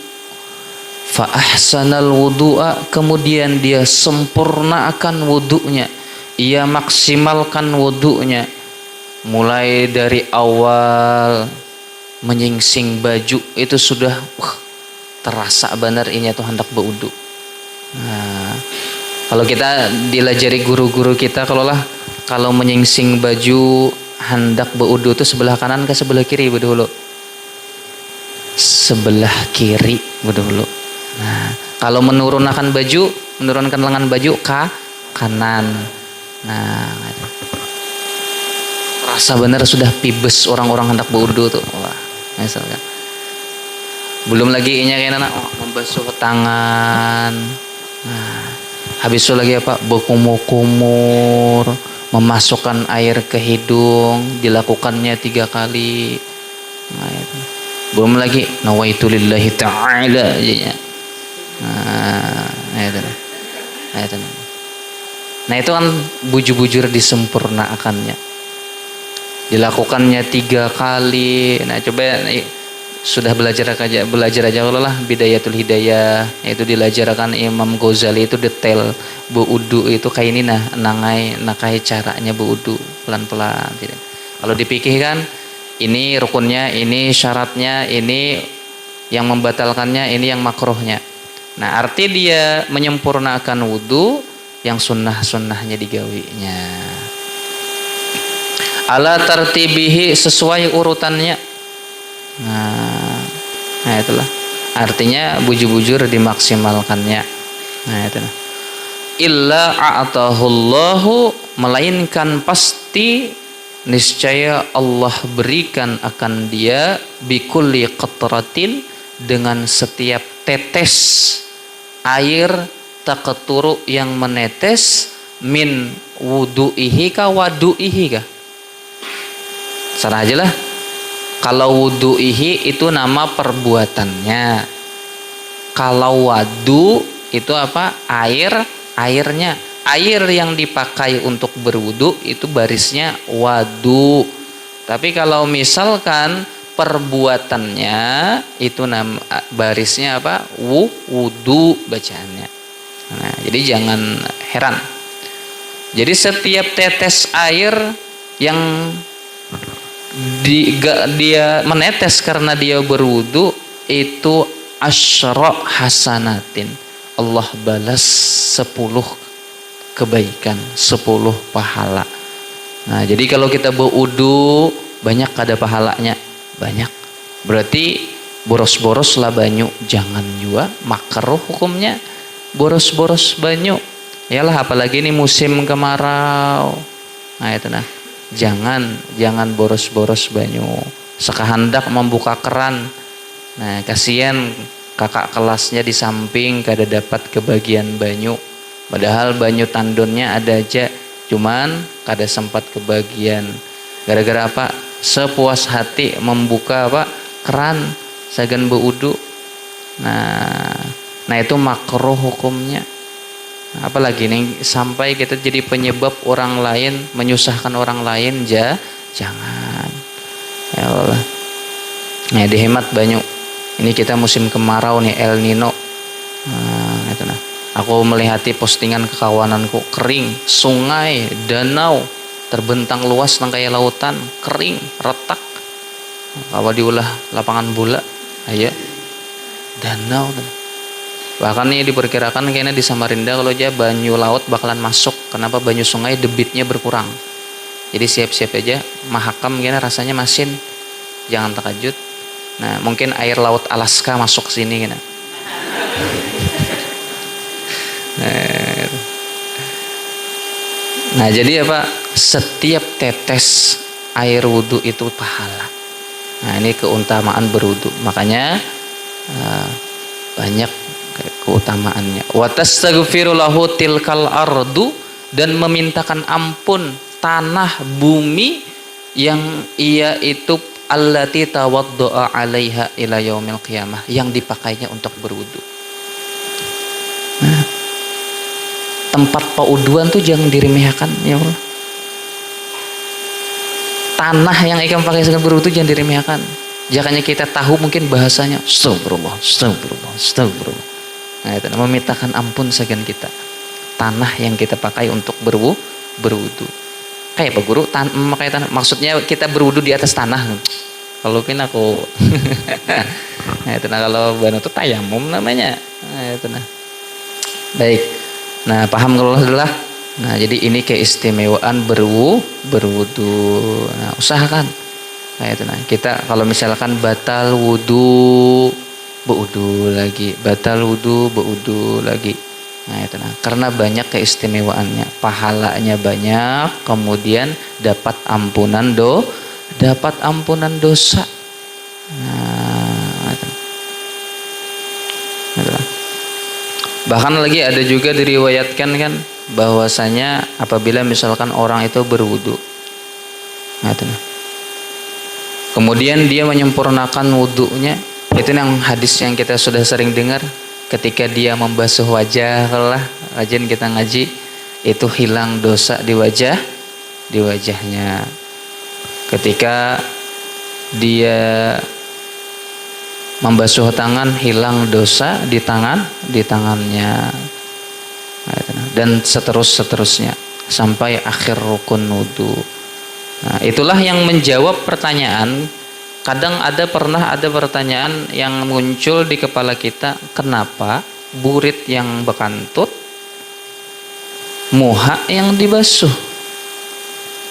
fa ahsanal wudu'a, kemudian dia sempurnakan wudunya, ia maksimalkan wudunya, mulai dari awal menyingsing baju itu sudah terasa benar ini tuh hendak berwudu. Nah, kalau kita dilajari guru-guru kita, kalau menyingsing baju hendak berwudu itu sebelah kanan ke sebelah kiri dulu? Sebelah kiri dulu. Nah, kalau menurunkan lengan baju ke kanan. Nah, rasa benar sudah pibes orang-orang hendak berwudu tuh. Wah, misalkan. Belum lagi membasuh tangan. Nah, habis itu lagi apa? Berkumur-kumur, memasukkan air ke hidung dilakukannya 3 kali. Nah, itu. Belum lagi nawaitu lillahi ta'ala jadinya. Nah, itu. Nah, itu. Nah, itu kan bujur-bujur disempurnakannya. Dilakukannya 3 kali. Nah, coba sudah belajar aja lah Bidayatul Hidayah, itu dilajarkan Imam Ghazali itu detail wudu itu kayak ini nakai caranya wudu pelan-pelan tidak. Kalau dipikir kan ini rukunnya, ini syaratnya, ini yang membatalkannya, ini yang makruhnya. Nah, arti dia menyempurnakan wudu yang sunnah-sunnahnya digawinya. Ala tartibihi sesuai urutannya. Nah itulah artinya bujur-bujur dimaksimalkannya. Nah itulah. Illa a'tahullahu, melainkan pasti niscaya Allah berikan akan dia bikulli qatratin, dengan setiap tetes air taqturu yang menetes min wudu'ihi ka wadu'ihi ka. Salah aja lah. Kalau wudu'ihi itu nama perbuatannya. Kalau wadu itu apa? Airnya. Air yang dipakai untuk berwudu itu barisnya wadu. Tapi kalau misalkan perbuatannya itu nama barisnya apa? Wudu bacaannya. Nah, jadi jangan heran. Jadi setiap tetes air yang dia menetes karena dia berwudu itu asyra hasanatin, Allah balas 10 kebaikan, 10 pahala. Nah, jadi kalau kita berwudu banyak ada pahalanya, banyak. Berarti boros-boros lah banyu, jangan juga, makruh hukumnya boros-boros banyu. Yalah apalagi ini musim kemarau. Nah, itu nah. Jangan boros-boros banyu. Sekahandak membuka keran. Nah, kasihan kakak kelasnya di samping kada dapat kebagian banyu. Padahal banyu tandonnya ada aja, cuman kada sempat kebagian. Gara-gara apa? Sepuas hati membuka apa? Keran sagan berwudu. Nah itu makruh hukumnya. Apalagi nih sampai kita jadi penyebab orang lain, menyusahkan orang lain, jangan. Ya Allah. Nah, dihemat banyak. Ini kita musim kemarau nih, El Nino. Nah, itu nah. Aku melihati postingan kekawananku, kering, sungai, danau terbentang luas nang kayak lautan, kering, retak. Kalau diulah lapangan bola, ayo. Danau. Bahkan nih diperkirakan kayaknya di Samarinda kalau aja banyu laut bakalan masuk. Kenapa? Banyu sungai debitnya berkurang. Jadi siap-siap aja mahakam kayaknya rasanya masin. Jangan terkejut. Nah, mungkin air laut Alaska masuk sini kayaknya. Nah, jadi apa? Setiap tetes air wudu itu pahala. Nah, ini keutamaan berwudu. Makanya banyak keutamaannya. Wa tastaghfiru lahu tilkal ardu, dan memintakan ampun tanah bumi yang ia itu allati tawaddaa 'alaiha ila yaumil qiyamah, yang dipakainya untuk berwudu. Nah, tempat pauduan tuh jangan diremehkan ya Allah. Tanah yang ikan pakai segan berwudu jangan diremehkan. Jangannya kita tahu mungkin bahasanya astagfirullah. Nah, itu memintakan ampun segan kita. Tanah yang kita pakai untuk berwudu. Kayak apa guru? Memakai tanah. Maksudnya kita berwudu di atas tanah. Kalau pin aku. Nah, itu nah kalau bano itu tayamum namanya. Nah, itu nah. Baik. Nah, paham kalau adalah. Nah, jadi ini keistimewaan berwudu. Nah, usahakan. Nah, itu nah. Kita kalau misalkan batal wudu, berwudu lagi, batal wudu, berwudu lagi. Nah, itu nah. Karena banyak keistimewaannya, pahalanya banyak, kemudian dapat ampunan dosa. Nah, itu. Nah, Bahkan lagi ada juga diriwayatkan kan bahwasanya apabila misalkan orang itu berwudu, nah, itu. Kemudian dia menyempurnakan wudunya, itu yang hadis yang kita sudah sering dengar, ketika dia membasuh wajah, lah rajin kita ngaji, itu hilang dosa di wajahnya. Ketika dia membasuh tangan, hilang dosa di tangannya, dan seterusnya sampai akhir rukun wudu. Nah, itulah yang menjawab pertanyaan. Kadang pernah ada pertanyaan yang muncul di kepala kita, kenapa burit yang bekantut, muha yang dibasuh?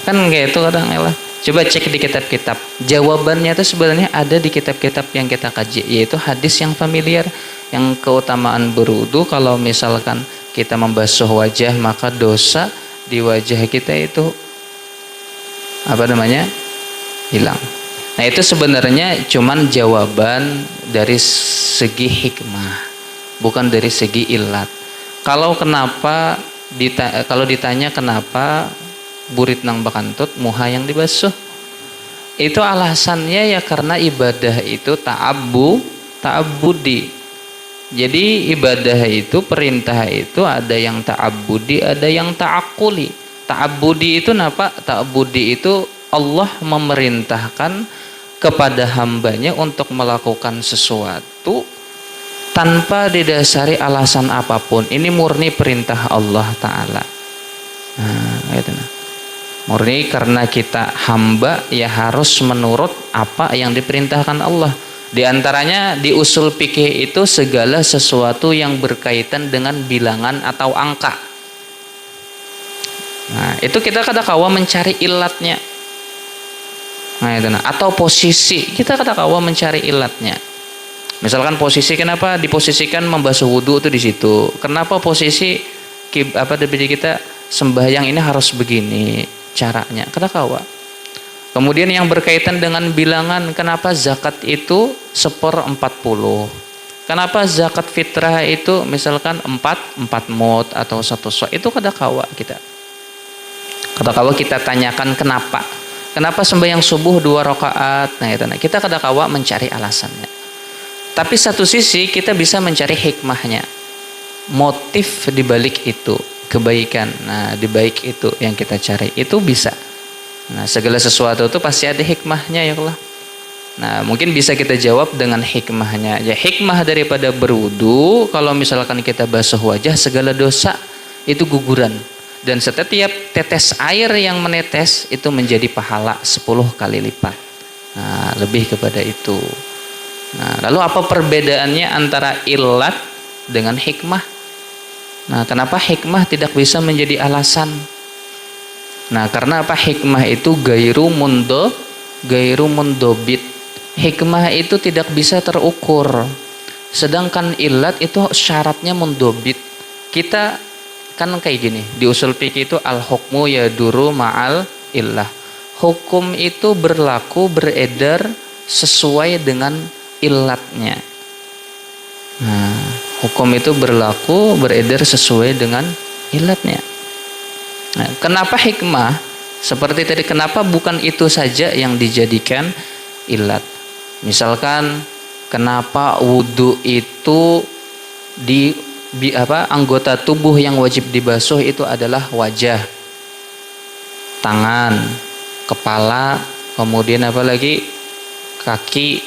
Kan kayak itu kadang ya. Coba cek di kitab-kitab. Jawabannya itu sebenarnya ada di kitab-kitab yang kita kaji, yaitu hadis yang familiar, yang keutamaan berwudu kalau misalkan kita membasuh wajah, maka dosa di wajah kita itu hilang. Nah, itu sebenarnya cuman jawaban dari segi hikmah, bukan dari segi ilat. Kalau ditanya kenapa burit nang bakantut, muha yang dibasuh, itu alasannya ya karena ibadah itu ta'abbudi. Jadi ibadah itu, perintah itu ada yang ta'abbudi, ada yang ta'akuli. Ta'abbudi itu apa? Ta'abbudi itu Allah memerintahkan kepada hambanya untuk melakukan sesuatu tanpa didasari alasan apapun. Ini murni perintah Allah Ta'ala. Nah, itu. Murni karena kita hamba ya harus menurut apa yang diperintahkan Allah. Di antaranya di usul fikih itu segala sesuatu yang berkaitan dengan bilangan atau angka. Nah, itu kita kadang-kala mencari ilatnya. Nah, itu atau posisi, kita kadang-kala mencari ilatnya. Misalkan posisi, kenapa diposisikan membasuh wudu itu di situ? Kenapa posisi dari kita sembahyang ini harus begini caranya? Kadang-kala. Kemudian yang berkaitan dengan bilangan, kenapa zakat itu 1/40? Kenapa zakat fitrah itu misalkan 4 mud atau 1 sa'? Itu kadang-kala kita tanyakan kenapa. Kenapa sembahyang subuh 2 rakaat? Nah, itu kita kadang-kala mencari alasannya. Tapi satu sisi kita bisa mencari hikmahnya. Motif di balik itu, kebaikan. Nah, di balik itu yang kita cari, itu bisa. Nah, segala sesuatu itu pasti ada hikmahnya ya Allah. Nah, mungkin bisa kita jawab dengan hikmahnya. Ya, hikmah daripada berwudu, kalau misalkan kita basuh wajah, segala dosa itu guguran. Dan setiap tetes air yang menetes itu menjadi pahala 10 kali lipat. Nah, lebih kepada itu. Nah, lalu apa perbedaannya antara ilat dengan hikmah? Nah, kenapa hikmah tidak bisa menjadi alasan? Nah, karena apa? Hikmah itu gairu mundobit. Hikmah itu tidak bisa terukur. Sedangkan ilat itu syaratnya mundobit. Kita kan kayak gini, di usul fikih itu al-hukmu yaduru ma'al illah. Hukum itu berlaku, beredar sesuai dengan ilatnya. Nah, hukum itu berlaku, beredar sesuai dengan ilatnya. Nah, kenapa hikmah? Seperti tadi, kenapa bukan itu saja yang dijadikan ilat? Misalkan kenapa wudu itu anggota tubuh yang wajib dibasuh itu adalah wajah, tangan, kepala, kemudian apa lagi? Kaki.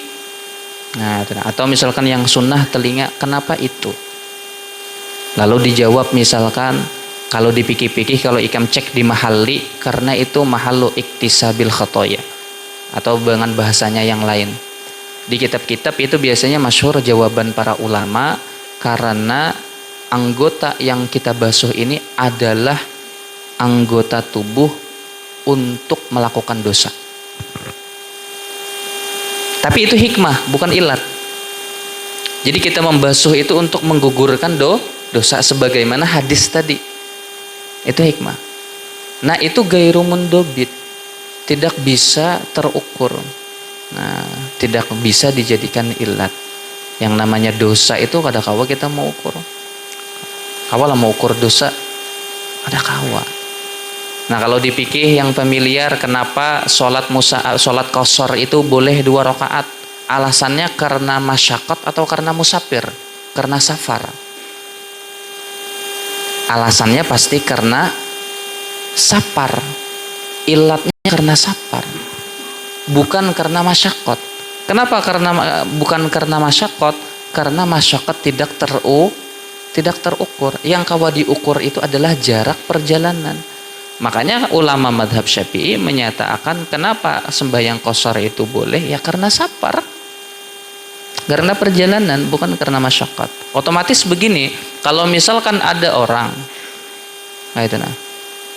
Nah, atau misalkan yang sunnah telinga, kenapa itu? Lalu dijawab misalkan kalau dipikir-pikir, kalau ikam cek di mahalli, karena itu mahallu iktisabil khotoya, atau dengan bahasanya yang lain. Di kitab-kitab itu biasanya masyhur jawaban para ulama, karena anggota yang kita basuh ini adalah anggota tubuh untuk melakukan dosa. Tapi itu hikmah, bukan ilat. Jadi kita membasuh itu untuk menggugurkan dosa, sebagaimana hadis tadi. Itu hikmah. Nah, itu gairu mundobit, tidak bisa terukur. Nah, tidak bisa dijadikan ilat. Yang namanya dosa itu kadang-kala kita mau ukur. kawa lah mau ukur dosa ada kawa. Nah kalau dipikir yang familiar, kenapa sholat qashar itu boleh 2 rakaat? Alasannya karena masyaqqat atau karena musafir? Karena safar. Alasannya pasti karena safar. Ilatnya karena safar, bukan karena masyaqqat. Kenapa bukan karena masyaqqat? Karena masyaqqat tidak terukur. Yang kawa diukur itu adalah jarak perjalanan. Makanya ulama madhab Syafi'i menyatakan kenapa sembahyang qashar itu boleh, ya karena safar, karena perjalanan, bukan karena masyaqqat. Otomatis begini, kalau misalkan ada orang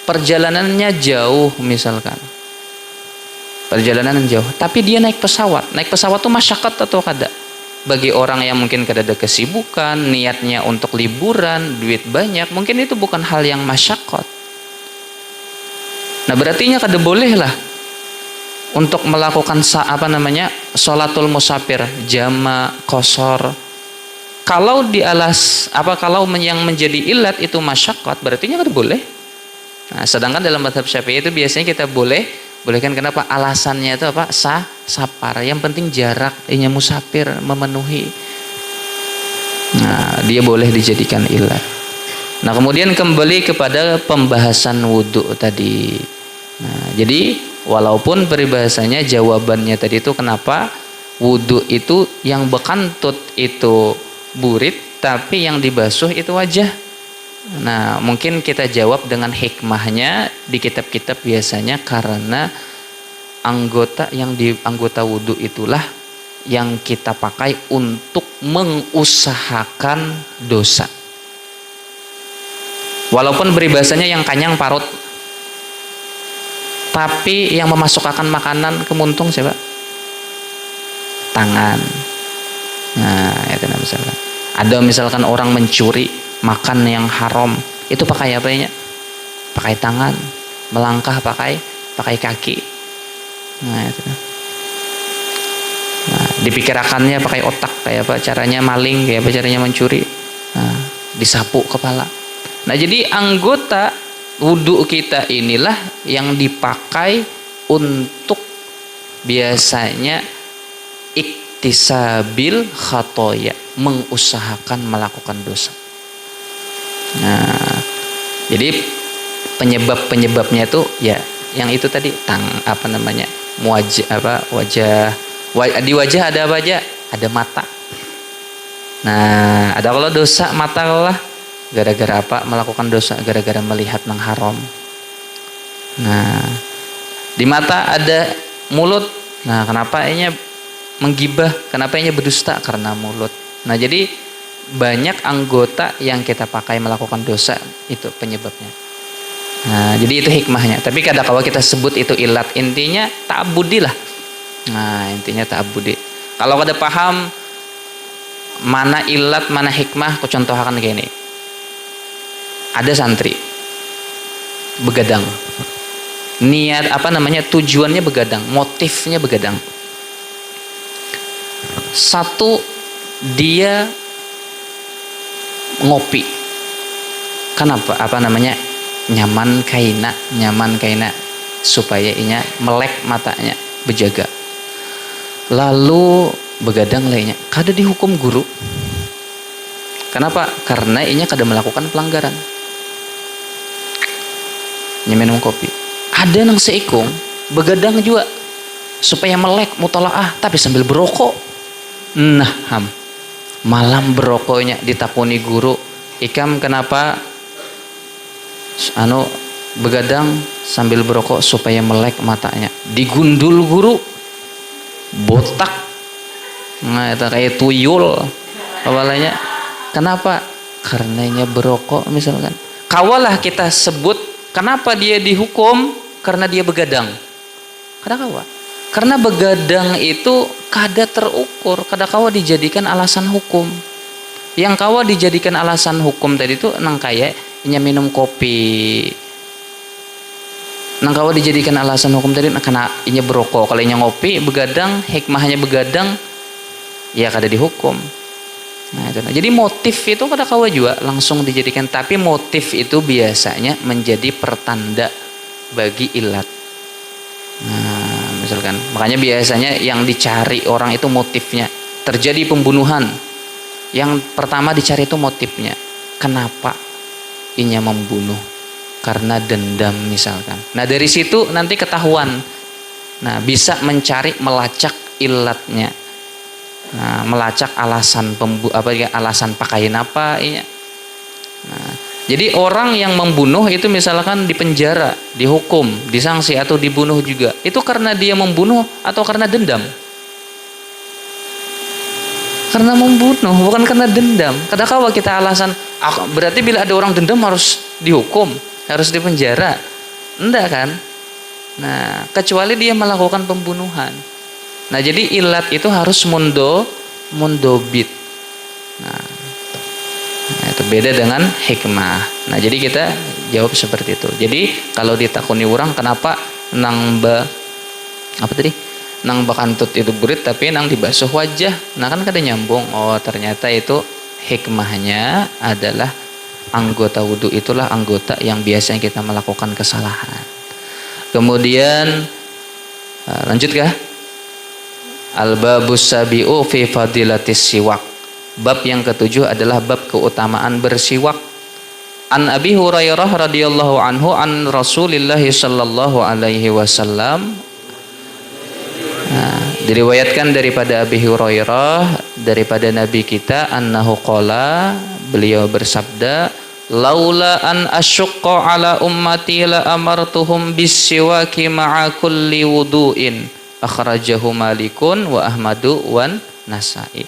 perjalanannya jauh, misalkan perjalanan jauh, tapi dia naik pesawat tuh masyaqqat atau kada? Bagi orang yang mungkin kada ada kesibukan, niatnya untuk liburan, duit banyak, mungkin itu bukan hal yang masyaqqat. Nah berartinya kada boleh lah untuk melakukan sholatul musafir, jama, qashar. Kalau kalau yang menjadi ilat itu masyaqqat, berartinya kada boleh. Nah, sedangkan dalam mazhab Syafi'i itu biasanya kita bolehkan. Kenapa? Alasannya itu apa? Safar. Yang penting jarak, musafir memenuhi. Nah, dia boleh dijadikan ilat. Nah, kemudian kembali kepada pembahasan wudhu tadi. Nah, jadi walaupun peribahasanya jawabannya tadi itu kenapa wudhu itu yang bekantut itu burit, tapi yang dibasuh itu wajah. Nah, mungkin kita jawab dengan hikmahnya di kitab-kitab biasanya karena anggota wudhu itulah yang kita pakai untuk mengusahakan dosa. Walaupun peribahasanya yang kanyang parut, tapi yang memasukkan makanan ke muntung siapa? Tangan. Nah, itu misalkan. Ada misalkan orang mencuri, makan yang haram, itu pakai apa ya? Pakai tangan. Melangkah pakai kaki. Nah, itu. Nah, dipikirakannya pakai otak, kayak apa caranya maling, kayak apa caranya mencuri. Nah, disapu kepala. Nah, jadi anggota wudhu kita inilah yang dipakai untuk biasanya iktisabil khatoya, mengusahakan melakukan dosa. Nah, jadi penyebabnya itu ya yang itu tadi di wajah ada apa aja? Ada mata. Nah, ada kalau dosa mata lah gara-gara apa? Melakukan dosa gara-gara melihat yang haram. Nah, di mata ada mulut. Nah, kenapa ini menggibah? Kenapa ini berdusta? Karena mulut. Nah, jadi banyak anggota yang kita pakai melakukan dosa, itu penyebabnya. Nah, jadi itu hikmahnya. Tapi kadang-kala kita sebut itu ilat, intinya ta'abbudi lah. Nah, intinya ta'abbudi. Kalau kada paham mana ilat, mana hikmah, aku contohkan kayak ini. Ada santri begadang. Niat tujuannya begadang, motifnya begadang. Satu, dia ngopi. Kenapa? Nyaman kaina supaya inya melek matanya, berjaga. Lalu begadang lainnya kada dihukum guru. Kenapa? Karena inya kada melakukan pelanggaran. Minum kopi. Ada nang seikung begadang juga supaya melek mutalaah tapi sambil berokok. Nah, malam berokoknya ditakuni guru, "Ikam kenapa begadang sambil berokok?" Supaya melek matanya. Digundul guru. Botak. Nah, itu kayak tuyul. Awalnya. Kenapa? Karenanya berokok misalkan. Kawalah kita sebut kenapa dia dihukum? Karena dia begadang. Karena begadang itu kada terukur, kada kawa dijadikan alasan hukum. Yang kawa dijadikan alasan hukum tadi itu nang kayak inya minum kopi. Nang kawa dijadikan alasan hukum tadi karena inya berokok. Kalau inya ngopi, begadang, hikmahnya begadang, ya kada dihukum. Nah, itu. Jadi motif itu kada kawa juga langsung dijadikan, tapi motif itu biasanya menjadi pertanda bagi ilat. Nah, misalkan, makanya biasanya yang dicari orang itu motifnya. Terjadi pembunuhan, yang pertama dicari itu motifnya. Kenapa inya membunuh? Karena dendam misalkan. Nah, dari situ nanti ketahuan. Nah, bisa mencari, melacak ilatnya. Nah, melacak alasan alasan pakaian apa inya. Nah, jadi orang yang membunuh itu misalkan dipenjara, dihukum, disangsi atau dibunuh juga. Itu karena dia membunuh atau karena dendam? Karena membunuh, bukan karena dendam. Kadang-kadang kita alasan, berarti bila ada orang dendam harus dihukum, harus dipenjara. Enggak kan? Nah, kecuali dia melakukan pembunuhan. Nah, jadi ilat itu harus mundobit. Nah, itu beda dengan hikmah. Nah, jadi kita jawab seperti itu. Jadi kalau ditakuni orang kenapa nang bakantut itu burit tapi nang dibasuh wajah. Nah, kan kada nyambung. Oh, ternyata itu hikmahnya adalah anggota wudu itulah anggota yang biasanya kita melakukan kesalahan. Kemudian lanjut kah? Al-babus sabi'u fi fadilatis siwak. Bab yang ketujuh adalah bab keutamaan bersiwak. An Abi Hurairah radhiyallahu anhu an Rasulillah sallallahu alaihi wasallam. Nah, diriwayatkan daripada Abi Hurairah daripada Nabi kita annahu qala, beliau bersabda, laula an asyqa ala ummati la amartuhum bis-siwaki ma'a kulli wudu'in. Akhrajahu Malikun wa Ahmadu wan Nasa'i.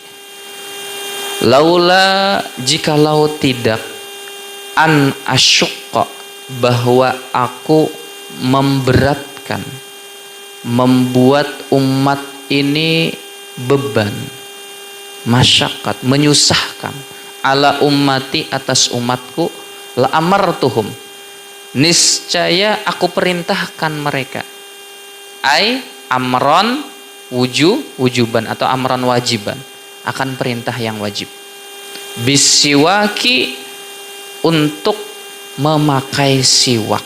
Laula, jikalau tidak, an asyqa, bahwa aku memberatkan, membuat umat ini beban, masyakat, menyusahkan, ala ummati, atas umatku, la amartuhum, niscaya aku perintahkan mereka, amron wujuban atau amron wajiban, akan perintah yang wajib, bisiwaki, untuk memakai siwak,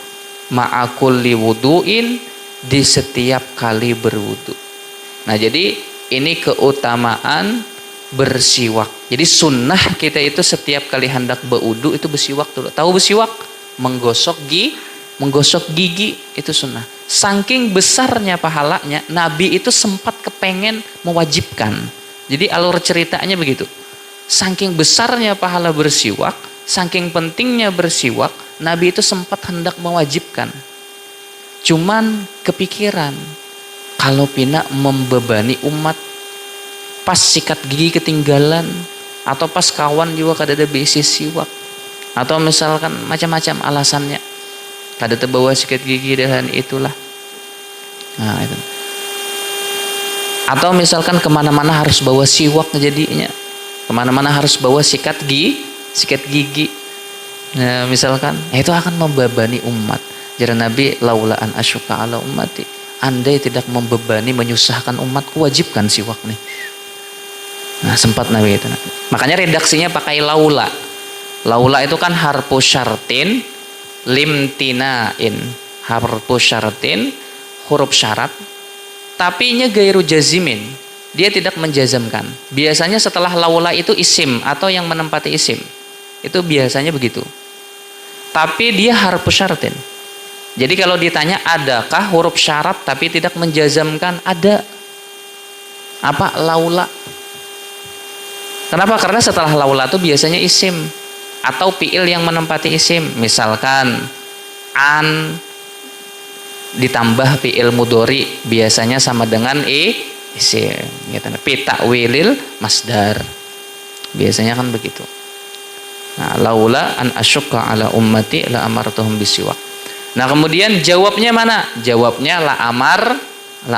ma'akulli wudu'in, di setiap kali berwudu. Nah, jadi ini keutamaan bersiwak. Jadi sunnah kita itu setiap kali hendak berwudu itu bersiwak dulu. Tahu bersiwak? Menggosok gigi itu sunnah. Saking besarnya pahalanya, Nabi itu sempat kepengen mewajibkan. Jadi alur ceritanya begitu. Saking besarnya pahala bersiwak, saking pentingnya bersiwak, Nabi itu sempat hendak mewajibkan. Cuman kepikiran, kalau pina membebani umat, pas sikat gigi ketinggalan, atau pas kawan juga kada ada besi siwak, atau misalkan macam-macam alasannya, kada terbawa sikat gigi dan itulah. Nah, itu. Atau misalkan kemana-mana harus bawa siwak jadinya, kemana-mana harus bawa sikat gigi. Nah, misalkan, itu akan membebani umat. Jadi Nabi, laula an asyqa ala ummati, andai tidak membebani, menyusahkan umatku, wajibkan siwak nih. Nah, sempat Nabi itu. Makanya redaksinya pakai laula. Laula itu kan harfu syartin limtinain. Harfu syartin, huruf syarat, tapi nya gairu jazimin. Dia tidak menjazamkan. Biasanya setelah laula itu isim atau yang menempati isim. Itu biasanya begitu. Tapi dia harfu syartin. Jadi kalau ditanya adakah huruf syarat tapi tidak menjazamkan? Ada. Apa? Laula. Kenapa? Karena setelah laula itu biasanya isim atau fiil yang menempati isim. Misalkan an ditambah fiil mudhari biasanya sama dengan isim. Fi ta'wilil masdar. Biasanya kan begitu. Nah, laula an asyqa ala ummati la amartuhum bisiwak. Nah, kemudian jawabnya mana? Jawabnya la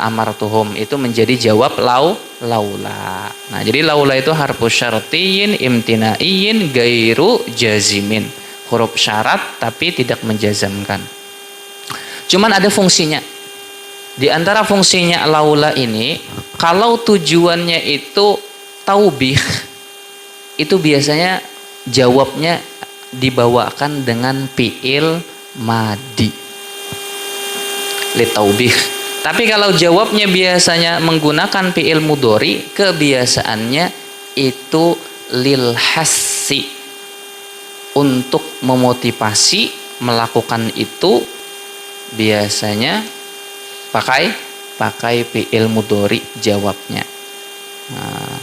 amartuhum, itu menjadi jawab laula. Nah, jadi laula itu harfu syartiyin imtinaiyin gairu jazimin. Huruf syarat tapi tidak menjazamkan. Cuman ada fungsinya. Di antara fungsinya laula ini, kalau tujuannya itu taubih, itu biasanya jawabnya dibawakan dengan fi'il madi litaubih. Tapi kalau jawabnya biasanya menggunakan fi'il mudhari, kebiasaannya itu lil hassi, untuk memotivasi melakukan itu, biasanya pakai fi'il mudhari jawabnya. Nah,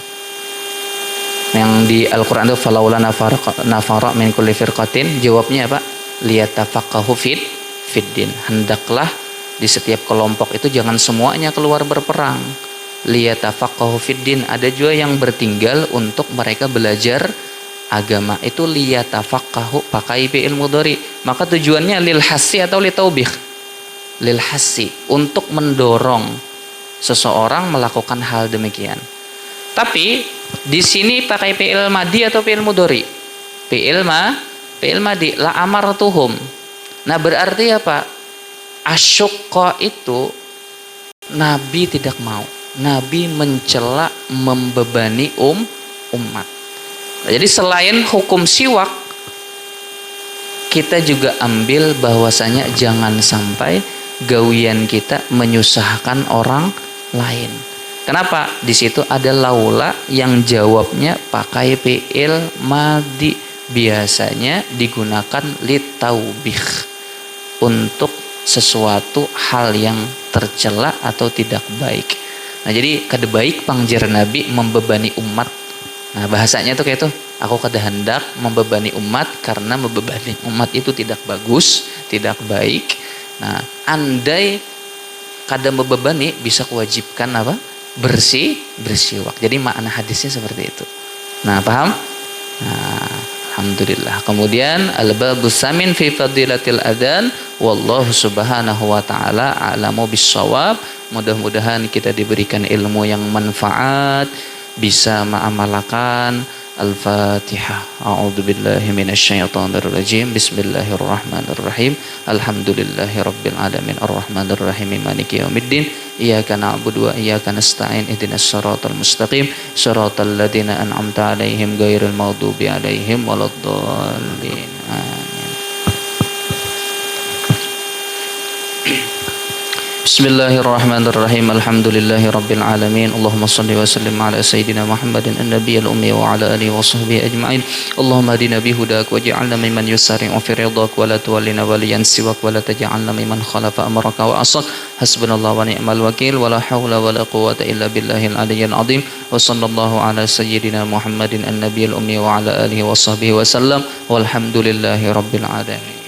yang di Al-Qur'an itu falaula nafara min kulli firqatin, jawabnya apa? Liyatafaqahu fiddin. Hendaklah di setiap kelompok itu jangan semuanya keluar berperang. Liyatafaqahu fiddin, ada juga yang bertinggal untuk mereka belajar agama. Itu liyatafaqahu pakai fi'il mudhari. Maka tujuannya lil hassi atau litaubih? Lil hassi, untuk mendorong seseorang melakukan hal demikian. Tapi di sini pakai fi'il madi atau fi'il mudhari? Fi'il madi, la amartuhum. Nah, berarti apa? Asyukka itu Nabi tidak mau. Nabi mencela, membebani umat. Jadi selain hukum siwak, kita juga ambil bahwasanya jangan sampai gawian kita menyusahkan orang lain. Kenapa? Di situ ada laula yang jawabnya pakai fi'il madi, biasanya digunakan litaubih, untuk sesuatu hal yang tercela atau tidak baik. Nah, jadi kada baik pangjar Nabi membebani umat. Nah, bahasanya tuh kayak itu, aku kada hendak membebani umat karena membebani umat itu tidak bagus, tidak baik. Nah, andai kada membebani, bisa kewajibkan apa? Bersiwak. Jadi makna hadisnya seperti itu. Nah, paham? Nah, alhamdulillah. Kemudian al-babus samin fi fadilatil adzan, wallahu subhanahu wa ta'ala a'lamu bissawab. Mudah-mudahan kita diberikan ilmu yang manfaat, bisa mengamalkan. Al-Fatihah. A'udzubillahi minasyaitonirrajim. Bismillahirrahmanirrahim. Alhamdulillahirabbil alamin arrahmanirrahim maliki yaumiddin. Iyyaka na'budu wa iyyaka nasta'in. Ihdinas siratal mustaqim. Siratal ladzina an'amta 'alaihim ghairil maghdubi 'alaihim waladdallin. Amin. Bismillahirrahmanirrahim. Alhamdulillahirabbil alamin. Allahumma shalli wa sallim ala sayyidina Muhammadin an-nabiyil ummi wa ala alihi wa sahbihi ajma'in. Allahumma hadina bihudak waj'alna mimman yusari'u fi ridhak wa la tuwallina waliyan siwak wa la taj'alna mimman khalafa amraka wa asak. Hasbunallahu wa ni'mal wakil wa la haula wa la quwwata illa billahil aliyyil azim. Wa sallallahu ala sayyidina Muhammadin an-nabiyil ummi wa ala alihi wa sahbihi wa sallam. Walhamdulillahirabbil alamin.